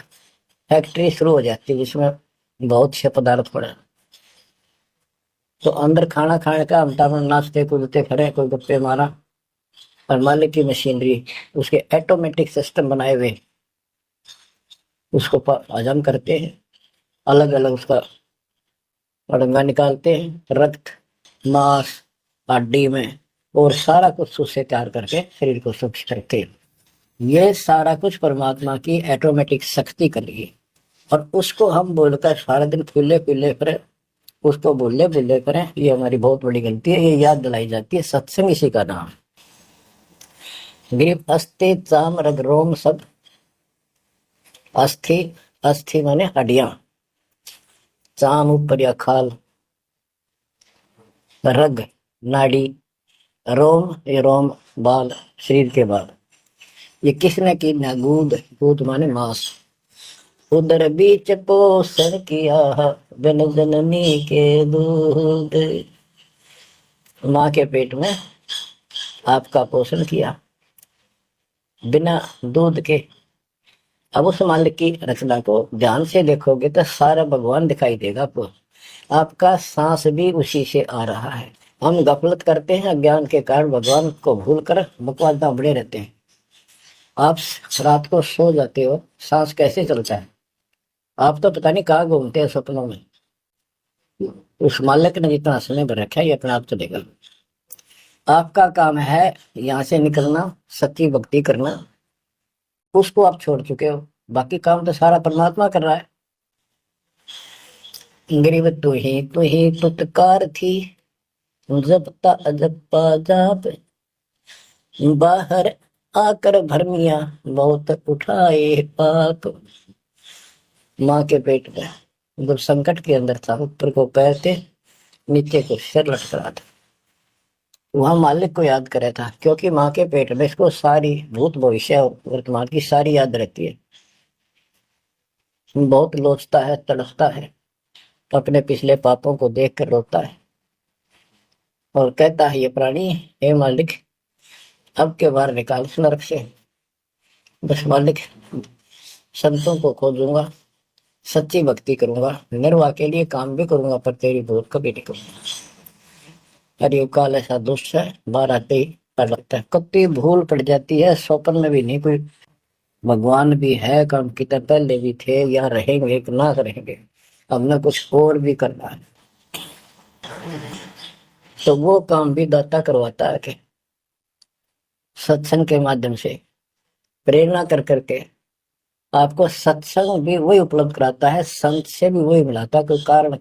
फैक्ट्री शुरू हो जाती है जिसमें बहुत से पदार्थ पड़े। तो अंदर खाना खाने का हम नाचते कूदते खड़े, कोई गप्पे मारा, और मालिक की मशीनरी उसके ऑटोमेटिक सिस्टम बनाए हुए उसको हजम करते हैं, अलग अलग उसका अड़ंगा निकालते हैं, रक्त मांस हड्डी में, और सारा कुछ उससे तैयार करके शरीर को सुरक्षित रखते हैं। ये सारा कुछ परमात्मा की ऑटोमेटिक शक्ति कर रही है, और उसको हम बोलकर सारा दिन फूले फूले करें, उसको बोले बोले करें, ये हमारी बहुत बड़ी गलती है। ये याद दिलाई जाती है सत्संग, इसी का नाम। ग्रीव अस्थि चाम रग रोम सब, अस्थि अस्थि माने हड्डियां, चाम ऊपर या खाल, रग नाड़ी, रोम ये रोम बाल, शरीर के बाल। ये किसने की ना, गूद, गूद माने मांस। उदर बीच पोषण किया बिन जननी के दूध, माँ के पेट में आपका पोषण किया बिना दूध के। अब उस मालिक की रचना को ध्यान से देखोगे तो सारा भगवान दिखाई देगा आपको। आपका सांस भी उसी से आ रहा है। हम गफलत करते हैं अज्ञान के कारण, भगवान को भूल कर बकवास बड़े रहते हैं। आप रात को सो जाते हो, सांस कैसे चलता है, आप तो पता नहीं कहाँ घूमते हैं सपनों में। उस मालिक ने जितना समय भर रखा है ये अपने आप चलेगा। आपका काम है यहाँ से निकलना, सच्ची भक्ति करना, उसको आप छोड़ चुके हो, बाकी काम तो सारा परमात्मा कर रहा है। गरीब तू ही तुतकार थी, जपता अजपा जाप, बाहर आकर भरमिया बहुत उठाए पाप। माँ के पेट में जब संकट के अंदर था, ऊपर को पैर थे, नीचे को सिर लटक रहा था, वहां मालिक को याद करे था, क्योंकि माँ के पेट में इसको सारी भूत भविष्य और वर्तमान की सारी याद रहती है। बहुत लोचता है, तड़पता है, अपने पिछले पापों को देख कर रोता है, और कहता है ये प्राणी, हे मालिक अब के बार निकाल इस नरक से। बस मालिक, संतों को खोजूंगा, सच्ची भक्ति करूंगा, निर्वाह के लिए काम भी करूंगा, पर तेरी भूल कभी नहीं करूंगा। अरे काल ऐसा दुष्ट है, बाहर आते ही डर लगता है, कत्ती भूल पड़ जाती है, स्वप्न में भी नहीं कोई भगवान भी है, काम कितने पहले भी थे, या रहेंगे कि ना रहेंगे, हमने कुछ और भी करना है। तो वो काम भी दाता करवाता है कि सत्संग के माध्यम से प्रेरणा कर करके आपको सत्संग भी वही उपलब्ध कराता है, संत से भी वही मिलाता है, कोई कारण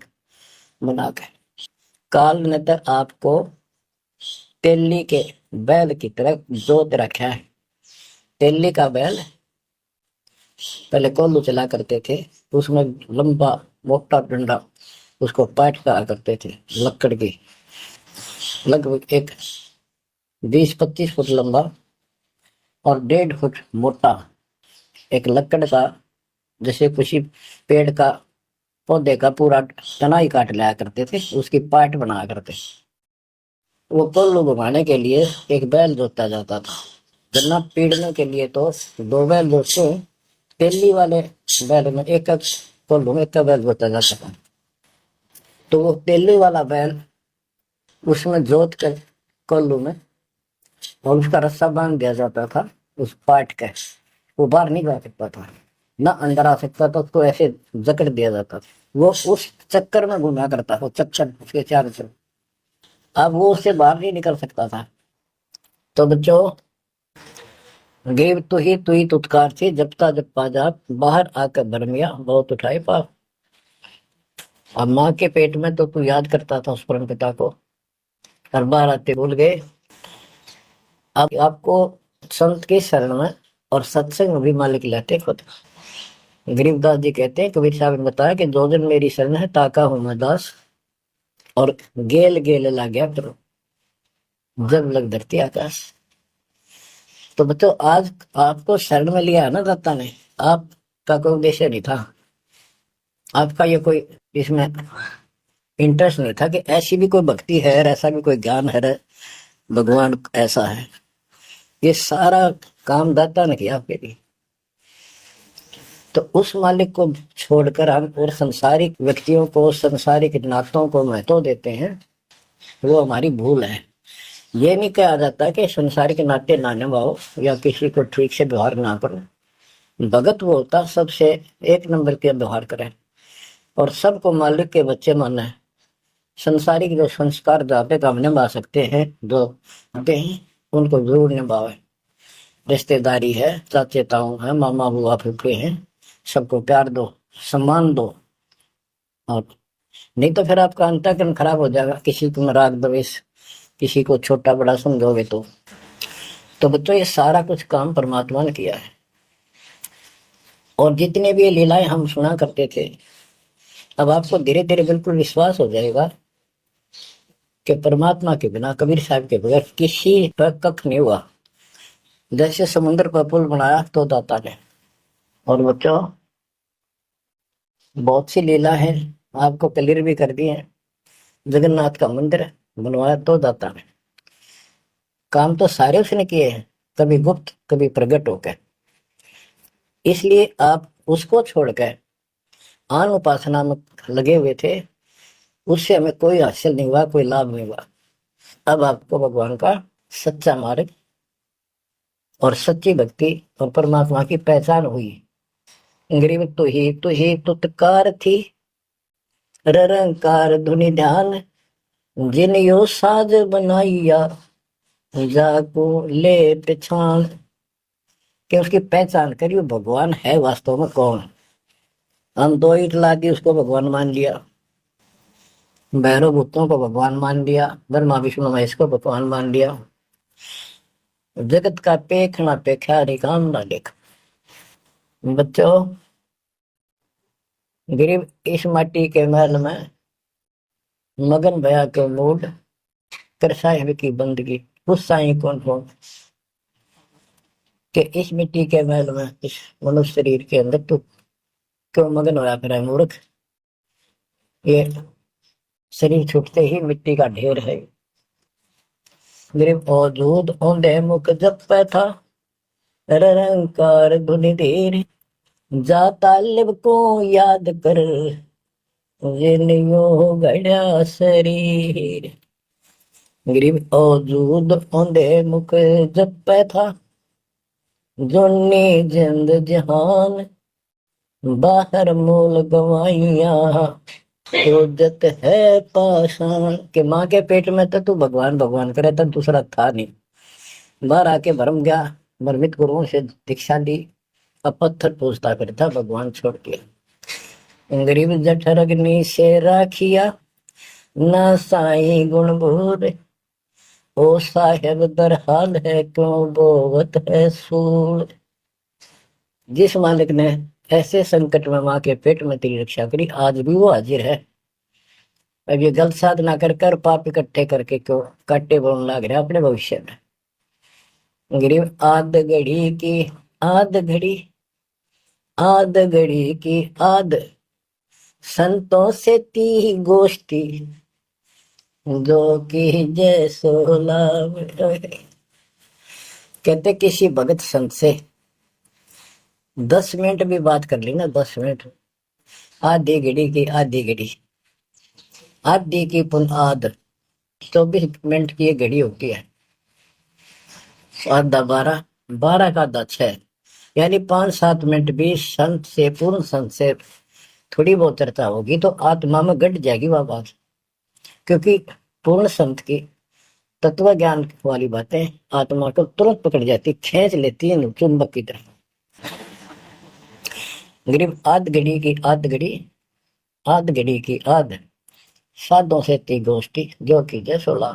बना के। काल ने तो आपको तेली के बैल की तरह जोत रखा है। तेली का बैल पहले कोल्हू चला करते थे, उसमें लंबा मोटा डंडा, उसको पाट कहा करते थे, लकड़ की, लगभग एक 20-25 फुट लंबा और 1.5 फुट मोटा एक लकड़ का, जैसे किसी पेड़ का पौधे का पूरा तना ही काट लाया करते थे, उसकी पाट बना करते। वो कोल्हू घुमाने के लिए एक बैल जोता जाता था, गन्ना पीड़ने के लिए तो 2 बैल जोतते। तेली वाले बैल में एक कोल्हू में एक बैल जोता जाता था। तो वो तेली वाला बैल उसमें जोत कर कोल्हू में, और उसका रस्सा बांध दिया जाता था उस पाट का, वो बाहर नहीं जा सकता था, ना अंदर आ सकता था, उसको ऐसे जकड़ दिया जाता था। वो उस चक्कर में घूमा करता, वो चक्कर उसके चारों तरफ, अब वो उससे बाहर नहीं निकल सकता था। तो बच्चों, गिर तू ही तुतकार थी, जपता जप्पा जाप, बाहर आकर भरमिया बहुत उठाए पाप। अब माँ के पेट में तो तू याद करता था उस परम पिता को, हर बार आते भूल गए। अब आपको संत के शरण में और सत्संग में भी मालिक लाते खुद। गरीबदास जी कहते हैं, कबीर साहब ने बताया कि दो दिन मेरी शरण है, ताका हूं मैं दास, और गेल गेल ला गया करो जब लग धरती आकाश। तो बच्चों आज आपको शरण में लिया है ना दाता ने, आपका कोई उद्देश्य नहीं था, आपका ये कोई इसमें इंटरेस्ट नहीं था कि ऐसी भी कोई भक्ति है, ऐसा भी कोई ज्ञान है, भगवान ऐसा है। ये सारा काम दाता ने किया आपके लिए। तो उस मालिक को छोड़कर हम और संसारिक व्यक्तियों को, संसारिक नातों को महत्व देते हैं, वो हमारी भूल है। ये नहीं कहा जाता कि संसारिक नाते ना निभाओ या किसी को ठीक से व्यवहार ना करो। भगत वो होता सबसे एक नंबर के व्यवहार करे और सबको मालिक के बच्चे माने। संसारिक जो संस्कार जाते काम निभा सकते हैं, जो आते हैं उनको जरूर निभावे। रिश्तेदारी है, चाचे ताऊ है, मामा बुआ फूफे हैं, सबको प्यार दो, सम्मान दो। और नहीं तो फिर आपका अंतःकरण खराब हो जाएगा, किसी को राग द्वेष, किसी को छोटा बड़ा समझोगे तो बच्चों ये सारा कुछ काम परमात्मा ने किया है। और जितने भी ये लीलाएं हम सुना करते थे, अब आपको धीरे धीरे बिल्कुल विश्वास हो जाएगा कि परमात्मा के बिना, कबीर साहब के बगैर किसी पर कख नहीं हुआ। जैसे समुद्र पर पुल बनाया तो दाता ने, और बच्चों बहुत सी लीला है, आपको क्लियर भी कर दी है। जगन्नाथ का मंदिर बनवाया तो दाता ने, काम तो सारे उसने किए हैं, कभी गुप्त कभी प्रकट होकर। इसलिए आप उसको छोड़कर आन उपासना में लगे हुए थे, उससे हमें कोई हासिल नहीं हुआ, कोई लाभ नहीं हुआ। अब आपको भगवान का सच्चा मार्ग और सच्ची भक्ति और परमात्मा की पहचान हुई। गरीब तो ही तुतकार थी, रंकार धुनि ध्यान, जिन यो साज बनाइया, जाको ले पहचान। कि उसकी पहचान करी, भगवान है वास्तव में कौन। हम दो ईट ला दी उसको भगवान मान लिया, भैरव भूतों को भगवान मान लिया, ब्रह्मा विष्णु महेश को भगवान मान लिया। जगत का पेखना पेखा रिकाम ना देख। बच्चों गरीब इस माटी के महल में मगन भया के मूड कर साहिब की बंदगी, उस साई कौन कौन कि इस मिट्टी के महल में, इस मनुष्य शरीर के अंदर तू क्यों मगन होया फिर है मूर्ख। ये शरीर छूटते ही मिट्टी का ढेर है। गरीब औजूद औंधे मुख जप था, रंकार धुनि धीर, जा तालिब को याद कर, जिनियो गढ़ा शरीर। गरीब औजूद औंधे मुख जप था, जोनी जिंद जहान, बाहर मूल गवाइया, इज्जत है पाषाण। के माँ के पेट में तो तू भगवान भगवान करे, तब दूसरा था नहीं। बाहर आके भरम गया, भ्रमित गुरुओं से दीक्षा ली, अब पत्थर पूछता करता भगवान छोड़ के। गरीब जठर अग्नि से राखिया, ना साई गुण भूर, ओ साहेब दर हाल है क्यों बोवत है सूर। जिस मालिक ने ऐसे संकट में माँ के पेट में तेरी रक्षा करी, आज भी वो हाजिर है। अब ये गलत साधना कर कर पाप इकट्ठे करके क्यों काटे बोलने लग रहे अपने भविष्य में। गरीब आद घड़ी की आद घड़ी, आद घड़ी की आद, संतों से ती गोष्ठी, जो की जय सोलाव। कहते किसी भगत संत से 10 मिनट भी बात कर ली ना, 10 मिनट, आधी घड़ी की आधी घड़ी, आधी की पुन आध, 24 मिनट की ये घड़ी होती है। आधा 12, 12 का आधा 6, यानी 5-7 मिनट भी संत से, पूर्ण संत से थोड़ी बहुत चर्चा होगी तो आत्मा में गट जाएगी वह बात। क्योंकि पूर्ण संत की तत्व ज्ञान वाली बातें आत्मा को तुरंत पकड़ जाती, खींच लेती है चुंबक की तरह। गरीब आध घड़ी की आध घड़ी, आध घड़ी की आध साधों से ती गोष्ठी जो कीजे सोला।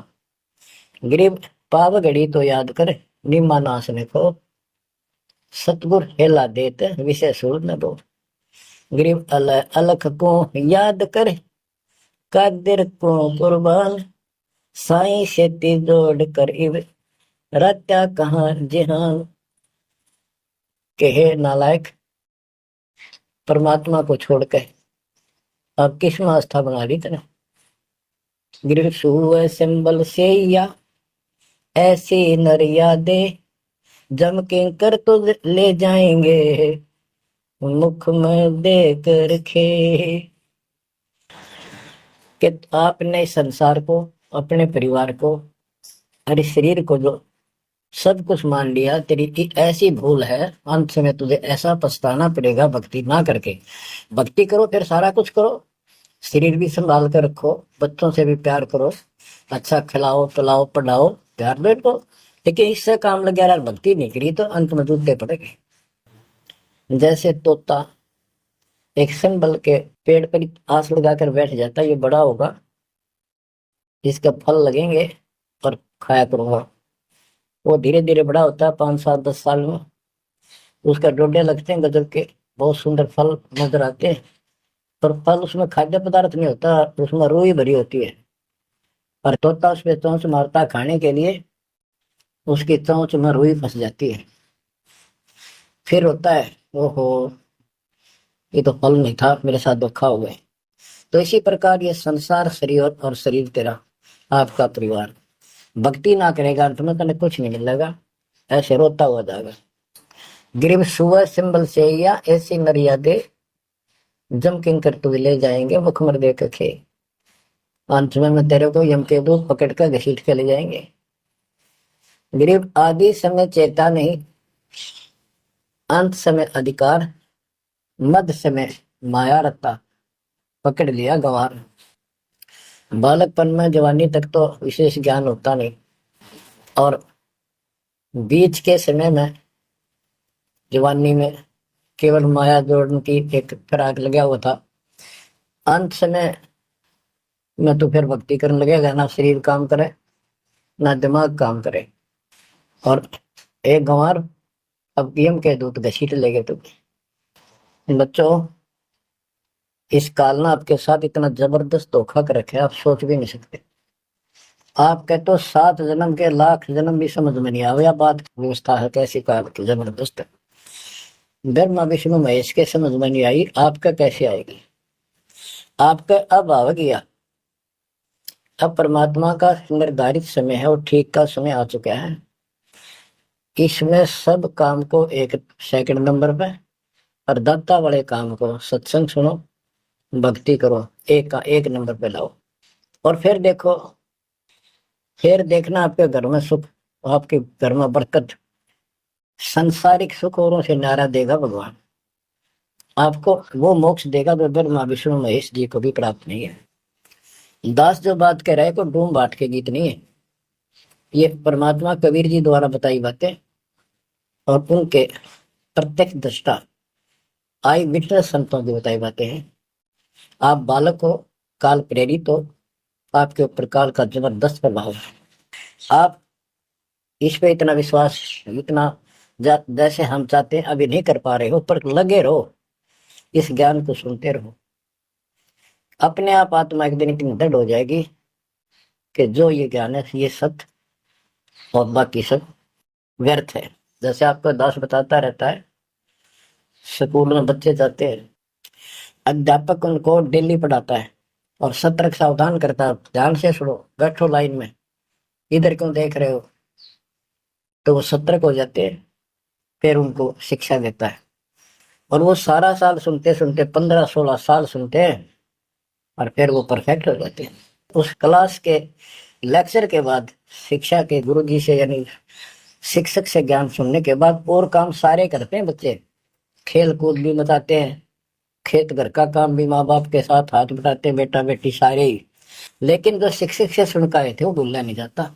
गरीब पाव घड़ी तो याद कर निम्मा नासने को सतगुर हेला देत विषय सुर न दो। गरीब अलख को याद कर कादिर को कुर्बान साई शेती जोड़ कर इब रत्या कहाँ जिहान। कहे नालायक परमात्मा को छोड़ के अब किस में आस्था बना ली तेने। गृह सुअ सिंबल से या ऐसी नरिया दे जम के कर तो ले जाएंगे मुख में दे कर खे। कि आपने संसार को अपने परिवार को अरे शरीर को जो सब कुछ मान लिया तेरी ऐसी भूल है अंत में तुझे ऐसा पछताना पड़ेगा भक्ति ना करके। भक्ति करो फिर सारा कुछ करो शरीर भी संभाल कर रखो बच्चों से भी प्यार करो अच्छा खिलाओ पिलाओ पढ़ाओ प्यार बैठो लेकिन इससे काम लग गया भक्ति नहीं करी तो अंत में जूते पड़ेंगे। जैसे तोता एक संबल के पेड़ पर आस लगाकर बैठ जाता ये बड़ा होगा इसके फल लगेंगे और खाया करूंगा। वो धीरे धीरे बड़ा होता है 5 7 10 साल में उसका डोडे लगते हैं गजब के बहुत सुंदर फल नजर आते हैं पर फल उसमें खाद्य पदार्थ नहीं होता उसमें रूई भरी होती है और तोता उस पर चोंच मारता खाने के लिए उसकी चोंच में रूई फंस जाती है फिर होता है ओहो ये तो फल नहीं था मेरे साथ धोखा हो गए। तो इसी प्रकार ये संसार शरीर और शरीर तेरा आपका परिवार भक्ति ना करेगा अंत में तने कुछ नहीं मिलेगा ऐसे रोता हुआ जाएगा। गिरिव सुबह सिंबल से या ऐसी नरिया दे जम किंग कर तू ले जाएंगे मुखमर दे खे। अंत में तेरे को यम के दूध पकड़ कर घसीट के ले जाएंगे। गिरिव आदि समय चेता नहीं अंत समय अधिकार मध्य समय माया रत्ता पकड़ लिया गंवार। बालकपन में जवानी तक तो विशेष ज्ञान होता नहीं और बीच के समय में जवानी में केवल माया जोड़ने की एक फिराक लगा हुआ था। अंत समय में तो फिर भक्ति करने लगेगा ना शरीर काम करे ना दिमाग काम करे और एक गंवार अब यम के दूत घसीट लेगे तुम। बच्चों इस काल ना आपके साथ इतना जबरदस्त धोखा कर रखे आप सोच भी नहीं सकते। आप कहते हो 7 जन्म के लाख जन्म भी समझ में नहीं आवे बात व्यवस्था है कैसी काल की जबरदस्त। ब्रह्मा विष्णु महेश के समझ में नहीं आई आपका कैसे आएगी। आपका अब आ गया अब परमात्मा का निर्धारित समय है और ठीक का समय आ चुका है। इसमें सब काम को एक सेकंड नंबर पे और दाता वाले काम को सत्संग सुनो भक्ति करो एक का एक नंबर पे लाओ और फिर देखो फिर देखना आपके घर में सुख आपके घर में बरकत संसारिक सुख औरों से नारा देगा भगवान आपको वो मोक्ष देगा जो ब्रह्मा विष्णु महेश जी को भी प्राप्त नहीं है। दास जो बात कह रहा है को डूम बाट के गीत नहीं है ये परमात्मा कबीर जी द्वारा बताई बातें और उनके प्रत्यक्ष दृष्टा आई विटनेस संतों की बताई बातें हैं। आप बालक हो काल प्रेरित हो आपके ऊपर काल का जबरदस्त प्रभाव है। आप इस पे इतना विश्वास इतना जैसे हम चाहते हैं अभी नहीं कर पा रहे हो पर लगे रहो इस ज्ञान को सुनते रहो अपने आप आत्मा एक दिन इतनी दृढ़ हो जाएगी कि जो ये ज्ञान है ये सत्य और बाकी सब व्यर्थ है। जैसे आपको दास बताता रहता है स्कूल में बच्चे जाते हैं अध्यापक उनको डेली पढ़ाता है और सतर्क सावधान करता है ध्यान से सुनो बैठो लाइन में इधर क्यों देख रहे हो तो वो सतर्क हो जाते हैं फिर उनको शिक्षा देता है और वो सारा साल सुनते सुनते 15 16 साल सुनते हैं और फिर वो परफेक्ट हो जाते हैं। उस क्लास के लेक्चर के बाद शिक्षा के गुरु जी से यानी शिक्षक से ज्ञान सुनने के बाद और काम सारे करते हैं बच्चे खेल कूद भी बताते हैं खेत घर का काम भी माँ बाप के साथ हाथ बटाते बेटा बेटी सारे ही लेकिन जो शिक्षक से सुन के आए थे वो भूलना नहीं जाता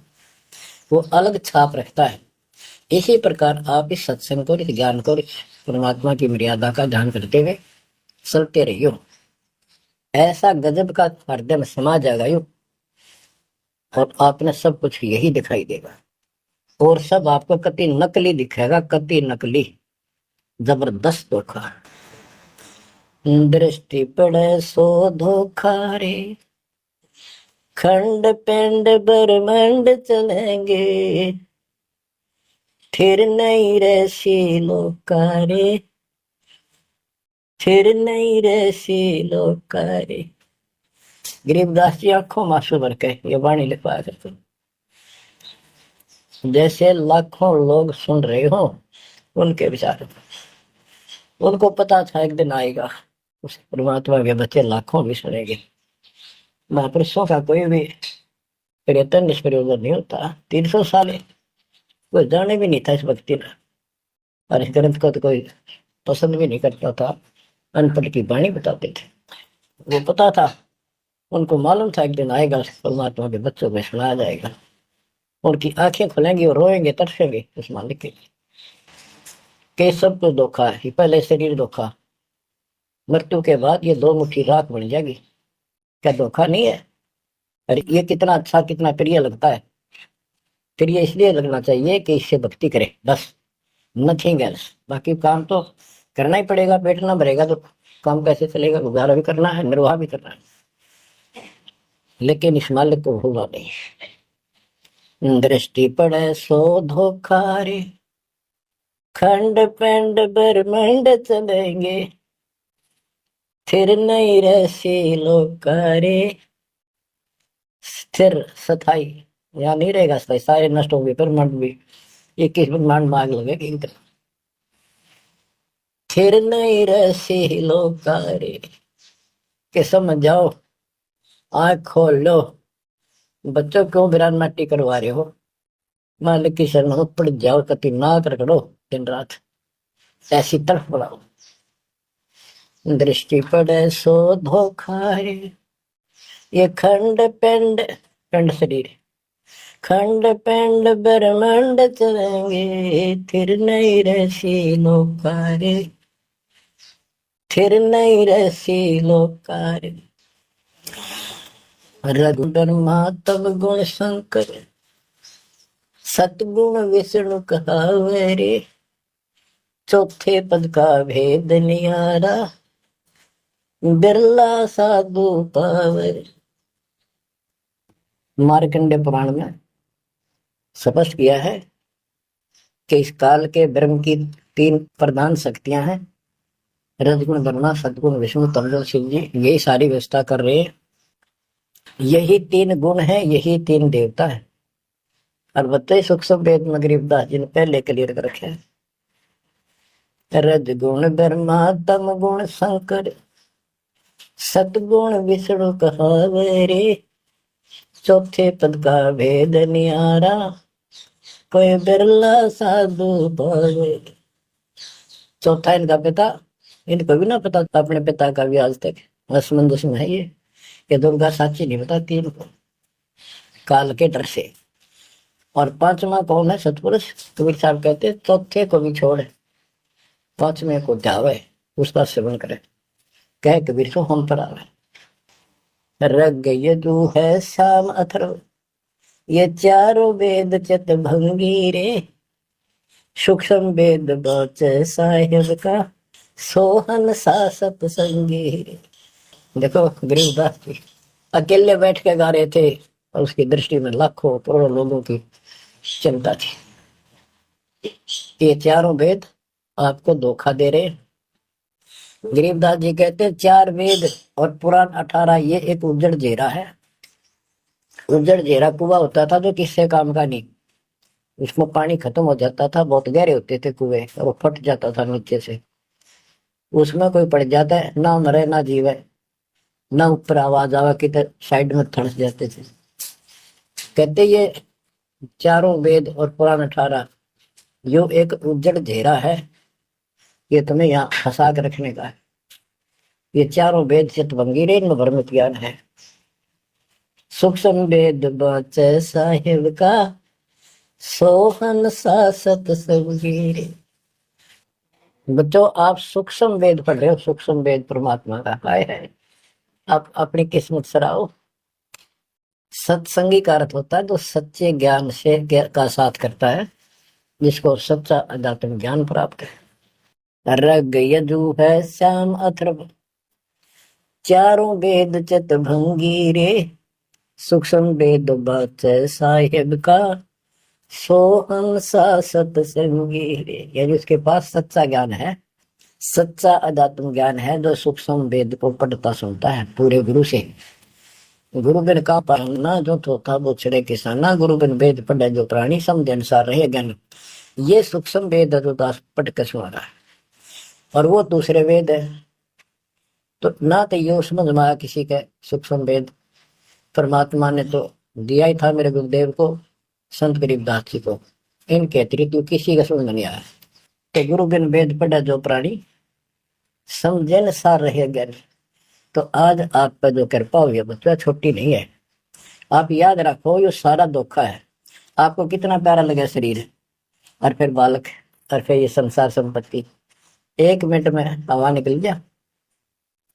वो अलग छाप रखता है। इसी प्रकार आप इस सत्संग को इस ज्ञान को परमात्मा की मर्यादा का ध्यान करते हुए चलते रहियो। ऐसा गजब का हृदय में समा जाएगा यू, और आपने सब कुछ यही दिखाई देगा, और सब आपको कति नकली दिखेगा, कति नकली, जबरदस्त धोखा। दृष्टि पड़े सो धोखा रे, खंड पिंड ब्रह्मांड चलेंगे, फिर नहीं रहसी लोकारे, फिर नहीं रहसी लोकारे। गरीबदास जी आंखों में आंसू भर के ये वाणी लिखवाया करते, जैसे लाखों लोग सुन रहे हो उनके विचार, उनको पता था एक दिन आएगा उस परमात्मा के बच्चे लाखों भी सुनेंगे। महापुरुषों का कोई भी प्रयत्न निष्प्रयोजन नहीं होता। 300 साल कोई जाने भी नहीं था इस भक्ति में, और इस ग्रंथ को तो कोई पसंद भी नहीं करता था, अनपढ़ की वाणी बताते थे। वो पता था, उनको मालूम था एक दिन आएगा परमात्मा के बच्चों में सुनाया जाएगा, उनकी आंखें खुलेंगी और रोएंगे तरसेंगे उस मालिक के लिए। के सब कुछ धोखा है, पहले शरीर धोखा, मृत्यु के बाद ये 2 मुट्ठी राख बन जाएगी, क्या धोखा नहीं है? अरे ये कितना अच्छा, कितना प्रिय लगता है। प्रिय इसलिए लगना चाहिए कि इससे भक्ति करे, बस, नथिंग एल्स। बाकी काम तो करना ही पड़ेगा, पेट ना भरेगा तो काम कैसे चलेगा? गुजारा भी करना है, निर्वाह भी करना है, लेकिन इस मालिक को भूलना नहीं। दृष्टि पड़े सो धोखा रे, खंड पिंड ब्रह्मांड चलेंगे, फिर नहीं रहसी लोकारे। स्थिर स्थाई यहाँ नहीं रहेगा, स्थाई सारे नष्ट होंगे, ब्रह्मांड भी 21 ब्रह्मांड में आग लगेगी, फिर नहीं रहसी लोकारे। के समझ जाओ, आंख खोल लो, बच्चों क्यों बिरान माटी करवा रहे हो? मालिक की शरण में पड़ जाओ, कति नाक रगड़ो दिन रात, ऐसी तरफ बढ़ाओ। दृष्टि पड़े सो धोखा रे, ये खंड पिंड, पिंड शरीर, खंड पिंड ब्रह्मांड चलेंगे, फिर नहीं रहसी लोकारे, फिर नहीं रहसी लोकारे। रघुबर्मा तब गुण शंकर, सतगुण विष्णु कहावे रे, चौथे पद का भेद नियारा, बिरला साधु पावे। मार्कंडे पुराण में स्पष्ट किया है कि इस काल के ब्रह्म की 3 प्रधान शक्तियां हैं, रजगुण ब्रह्मा, सदगुण विष्णु, तमगुण शिव जी, यही सारी व्यवस्था कर रहे हैं। यही 3 गुण है, यही 3 देवता है। और बताइए सूक्ष्म वेद में गरीबदास जी ने पहले क्लियर कर रखे हैं, रजगुण ब्रह्मा तम गुण शंकर, सतगुण विष्णु कहावे रे, चौथे पद का भेद नियारा, कोई बिरला साधु पावे। चौथा इनका पिता, इनको भी ना पता था अपने पिता का भी आज तक, असमंजस में है ये दुर्गा साची नहीं बताती इनको काल के डर से। और 5वां कौन है? सतपुरुष। कबीर साहब कहते चौथे को भी छोड़, 5वें को ध्यावे, उसका सेवन करे, कह कबीर सो हम पर आवे। रग यजु है शाम अथर्व, ये चारों वेद चित भंगी रे, सूक्ष्म वेद बच साहिब का, सोहन सा सत्संगी रे। देखो गरीबदास जी अकेले बैठ के गा रहे थे, और उसकी दृष्टि में लाखों करोड़ों लोगों की चिंता थी। ये चारों वेद आपको धोखा दे रहे। गरीबदास जी कहते 4 वेद और पुराण 18, ये एक उज्जड़ जेरा है। उज्जड़ जेरा कुआं होता था जो किससे काम का नहीं, उसमें पानी खत्म हो जाता था, बहुत गहरे होते थे कुएं, और वो फट जाता था नीचे से, उसमें कोई पड़ जाता है, ना मरे ना जीवे, ना ऊपर आवाज आवा, किधर साइड में थड़स जाते थे। कहते ये चारों वेद और पुराण 18 यो एक उज्जड़ घेरा है, ये तुम्हें यहाँ फंसा के रखने का है। ये चारों वेद चितभंगी रे, इनमें भ्रमित ज्ञान है। सूक्ष्म वेद बचे साहिब का, सोहन सा सत्संगी रे। बच्चों आप सूक्ष्म वेद पढ़ रहे हो, सूक्ष्म वेद परमात्मा का है। आप अपनी किस्मत सराओ। सत्संगी का अर्थ होता है जो सच्चे ज्ञान से का साथ करता है, जिसको सच्चा अध्यात्म ज्ञान प्राप्त है। रग यजु है श्याम अथर्व, चारों वेद चित भंगी रे, सूक्ष्म वेद बात साहिब का, सोहम सा सत्संगी रे। ये जिसके पास सच्चा ज्ञान है, सच्चा अध्यात्म ज्ञान है, जो सूक्ष्म वेद को पढ़ता सुनता है पूरे गुरु से। गुरु बिन का पढ़ना जो थोथा वो छड़े किसाना, गुरु बिन वेद पढ़े जो प्राणी, समझ अनुसार रहे ज्ञान। ये सूक्ष्म वेद है जो दास पढ़ के सुना रहा है, और वो दूसरे वेद है। तो ना तो ये समझ में आया किसी के सूक्ष्म वेद, परमात्मा ने तो दिया ही था मेरे गुरुदेव को, संत गरीबदास जी को, इनके अतिरिक्त किसी का समझ नहीं आया। तो गुरु बिन वेद पढ़े जो प्राणी, समझे न सार रहे ज्ञान। तो आज आप पर जो कृपा हुई है बच्चा, छोटी नहीं है। आप याद रखो ये सारा धोखा है। आपको कितना प्यारा लगे शरीर, और फिर बालक, और फिर ये संसार संपत्ति, 1 मिनट में हवा निकल गया।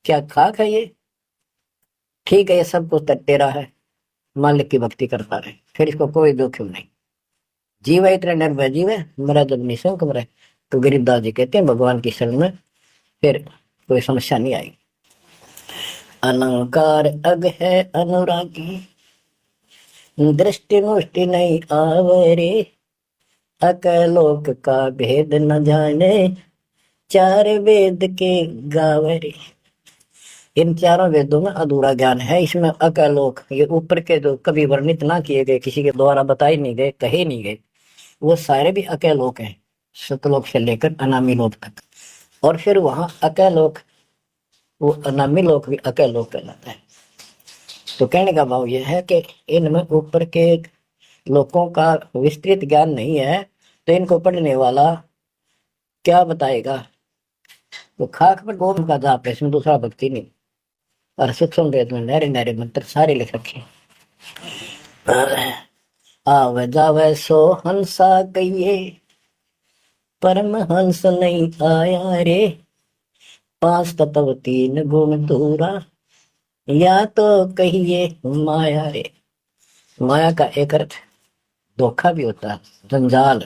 क्या खाक है ये? ठीक है, ये सब कुछ तेरा है, मालिक की भक्ति करता रहे, फिर इसको कोई जोखिम नहीं। जीव है इतना निर्भय जीव है, मेरा जब निशंक मरे। तो गरीबदास जी कहते हैं भगवान की शरण में फिर कोई समस्या नहीं आएगी। अलंकार अग है अनुरागी, दृष्टि मुष्टि नहीं आवरे, अकलोक का भेद न जाने, चार वेद के गावरे। इन चारों वेदों में अधूरा ज्ञान है, इसमें अकलोक, ये ऊपर के जो कभी वर्णित ना किए गए, किसी के द्वारा बताए नहीं गए, कहे नहीं गए, वो सारे भी अकलोक हैं, सतलोक से लेकर अनामी लोक तक। और फिर वहां अकलोक, वो अनामी लोक भी अकलोक कहलाता है। तो कहने का भाव यह है कि इनमें ऊपर के लोगों का विस्तृत ज्ञान नहीं है, तो इनको पढ़ने वाला क्या बताएगा? तो खाक पर गोम का जाप है, इसमें दूसरा भक्ति नहीं। और सूक्ष्म वेद में नहरे नहरे मंत्र सारे लिख रखे। आव जावे सो हंसा कहिए, परम हंस नहीं आया रे, 5 तत्व 3 गुण तूरा, या तो कहिए माया रे। माया का एक अर्थ धोखा भी होता है, जंजाल।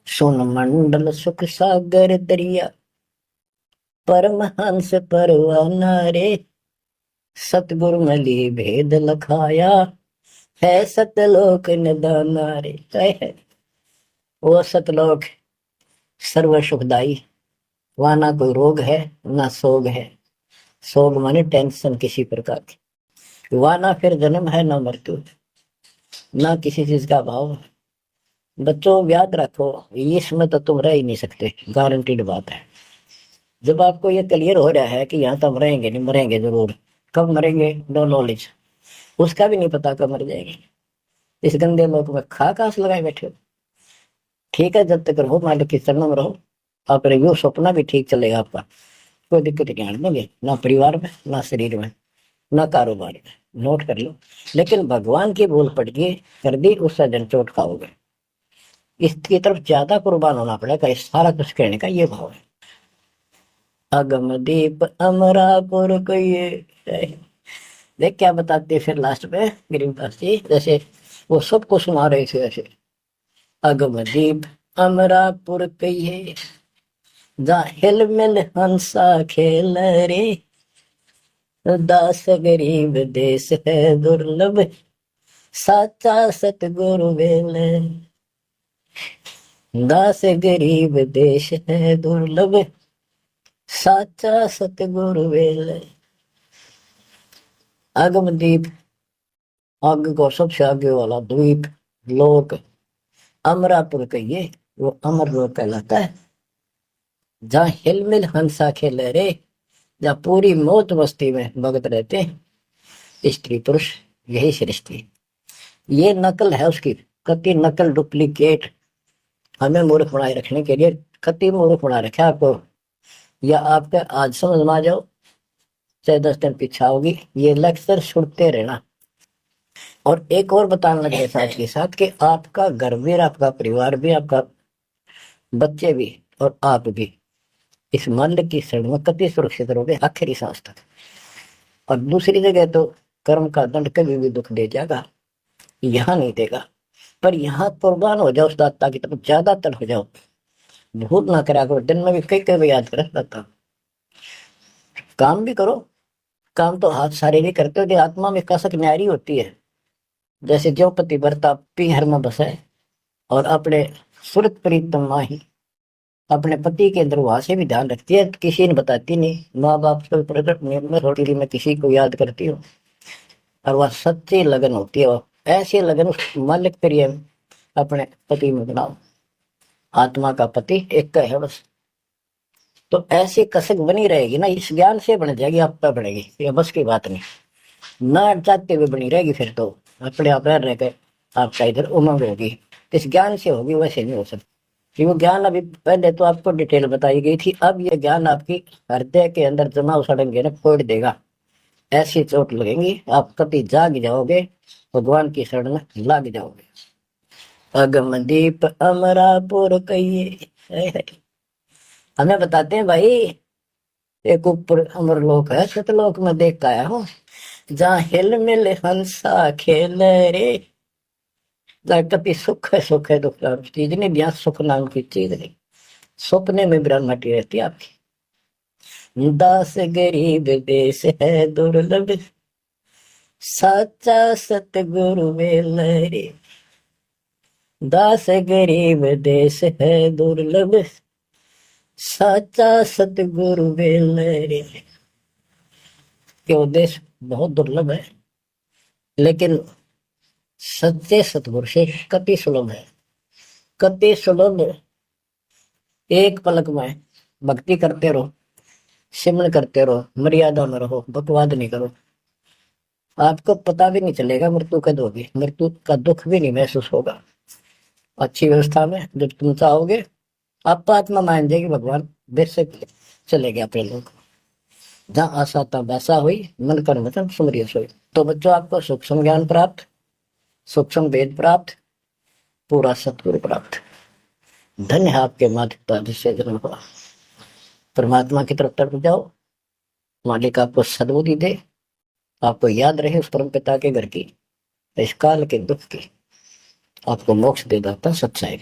सुन मंडल सुख सागर दरिया, परमहंस परवाना रे, सतगुरु मली भेद लखाया, है सतलोक निदाना रे। है वो सतलोक सर्व सुखदाई, वहां ना कोई रोग है ना सोग है। सोग माने टेंशन किसी प्रकार की, वहां ना फिर जन्म है ना मृत्यु, ना किसी चीज का भाव। बच्चों याद रखो, इसमें तो तुम रह ही नहीं सकते, गारंटीड बात है। जब आपको ये क्लियर हो रहा है कि यहाँ तो हम रहेंगे नहीं, मरेंगे जरूर, कब मरेंगे नो नॉलेज, उसका भी नहीं पता कब मर जाएंगे, इस गंदे लोक में खा कास लगाए बैठे हो। ठीक है, जब तक रहो मालिक की शरण में रहो, आप यो सपना भी ठीक चलेगा आपका, कोई दिक्कत नहीं आने दोगे, ना परिवार में ना शरीर में ना कारोबार में। नोट कर लो। लेकिन भगवान की भूल पड़ गई, कर दी, उससे जन चोट खाओगे। इसकी तरफ ज्यादा कुर्बान होना पड़ेगा, इस सारा कुछ कहने का ये भाव है। अगम दीप अमरापुर को ये देख क्या बताते फिर लास्ट में गरीबदास जी, जैसे वो सबको सुना रहे थे ऐसे। अगम दीप अमरापुर कहिए, जा हिल मिल हंसा खेल रे, दास गरीब देश है दुर्लभ, साचा सतगुरु वेल। दास गरीब देश है दुर्लभ, साचा सतगुरु वेल। अगम दीप, आग को सबसे आगे वाला द्वीप, लोक, अमरापुर कहिए, वो अमर लोक कहलाता है, जहाँ हिलमिल हंसा खेले रे, जहाँ पूरी मौत मस्ती में भगत रहते हैं स्त्री पुरुष, यही सृष्टि। ये नकल है उसकी, कति नकल डुप्लीकेट हमें मूर्ख बनाए रखने के लिए, कति मूर्ख बना रखे आपको। या आपके आज समझ में आ जाओ, चाहे 10 दिन पीछा होगी, ये लेक्चर सुनते रहना। और एक और बताने लगे साथ के साथ कि आपका घर भी, आपका परिवार भी, आपका बच्चे भी, और आप भी इस मंड की शरण में कति सुरक्षित रहोगे आखिरी सांस तक। और दूसरी जगह तो कर्म का दंड कभी भी दुख दे जाएगा, यहाँ नहीं देगा। पर यहाँ कुर्बान हो जाओ उस दाता की तरफ, ज्यादातर हो जाओ, भूल ना करा करो। दिन में भी कई कई याद कर दाता। काम भी करो, काम तो हाथ शारीरिक करते हो, जो आत्मा में कसक न्यारी होती है। जैसे जो पति भरता पीहर में बसे और अपने सुरत प्रीतम माही, अपने पति के अंदर वहां से भी ध्यान रखती है, किसी ने बताती नहीं। माँ बाप से प्रकट नियम में थोड़ी मैं किसी को याद करती हूँ, और वह सच्ची लगन होती है। और ऐसी लगन उस मालिक प्रिय अपने पति में बनाओ। आत्मा का पति एक का है बस। तो ऐसी कसक बनी रहेगी ना, इस ज्ञान से बन जाएगी, आप पे बढ़ेगी, ये बस की बात नहीं। ना चाहते हुए बनी रहेगी, फिर तो अपने आप रह गए आपका इधर उमंग होगी। इस ज्ञान से होगी, वैसे नहीं हो सकती। कि वो ज्ञान अभी पहले तो आपको डिटेल बताई गई थी, अब ये ज्ञान आपकी हृदय के अंदर जमा सड़ेंगे ना, फोड़ देगा। ऐसी चोट लगेंगी, आप कभी जाग जाओगे, भगवान की शरण में लाग जाओगे। अगम दीप अमरापुर कहिए। हमें बताते हैं भाई, एक ऊपर अमरलोक है, सतलोक में देख के आया हूँ, जहाँ हिल मिल हंसा खेल रे। जहाँ कभी सुख है दुख नाम की चीज नहीं, यहाँ सुख नाम की चीज नहीं। सपने में ब्रह्मटी रहती है आपकी। दास गरीब देश है दुर्लभ, साचा सतगुरु मेल रे। दास गरीब देश है दुर्लभ, साचा सतगुरु मेल रे। क्यों देश बहुत दुर्लभ है, लेकिन सच्चे सतगुरु से कति सुलभ है, कति सुलभ। एक पलक में भक्ति करते रहो, सिमरन करते रहो, मर्यादा में रहो, बकवाद नहीं करो। आपको पता भी नहीं चलेगा मृत्यु कब होगी, मृत्यु का दुख भी नहीं महसूस होगा। अच्छी व्यवस्था में जब तुम चाहोगे, आप आत्मा मान जाएगी, भगवान बेशक चले गया अपने लोग। जहाँ आशा था वैसा हुई, मन कर मतलब सुमरिय सोई। तो बच्चों, आपको सूक्ष्म ज्ञान प्राप्त, सूक्ष्म वेद प्राप्त, पूरा सतगुरु प्राप्त। धन्य है आपके माता जिससे जन्म हुआ। परमात्मा की तरफ तरफ जाओ, मालिक आपको सद्बुद्धि दे, आपको याद रहे उस परम पिता के घर की, इस काल के दुख की, आपको मोक्ष दे दाता सच्चाई।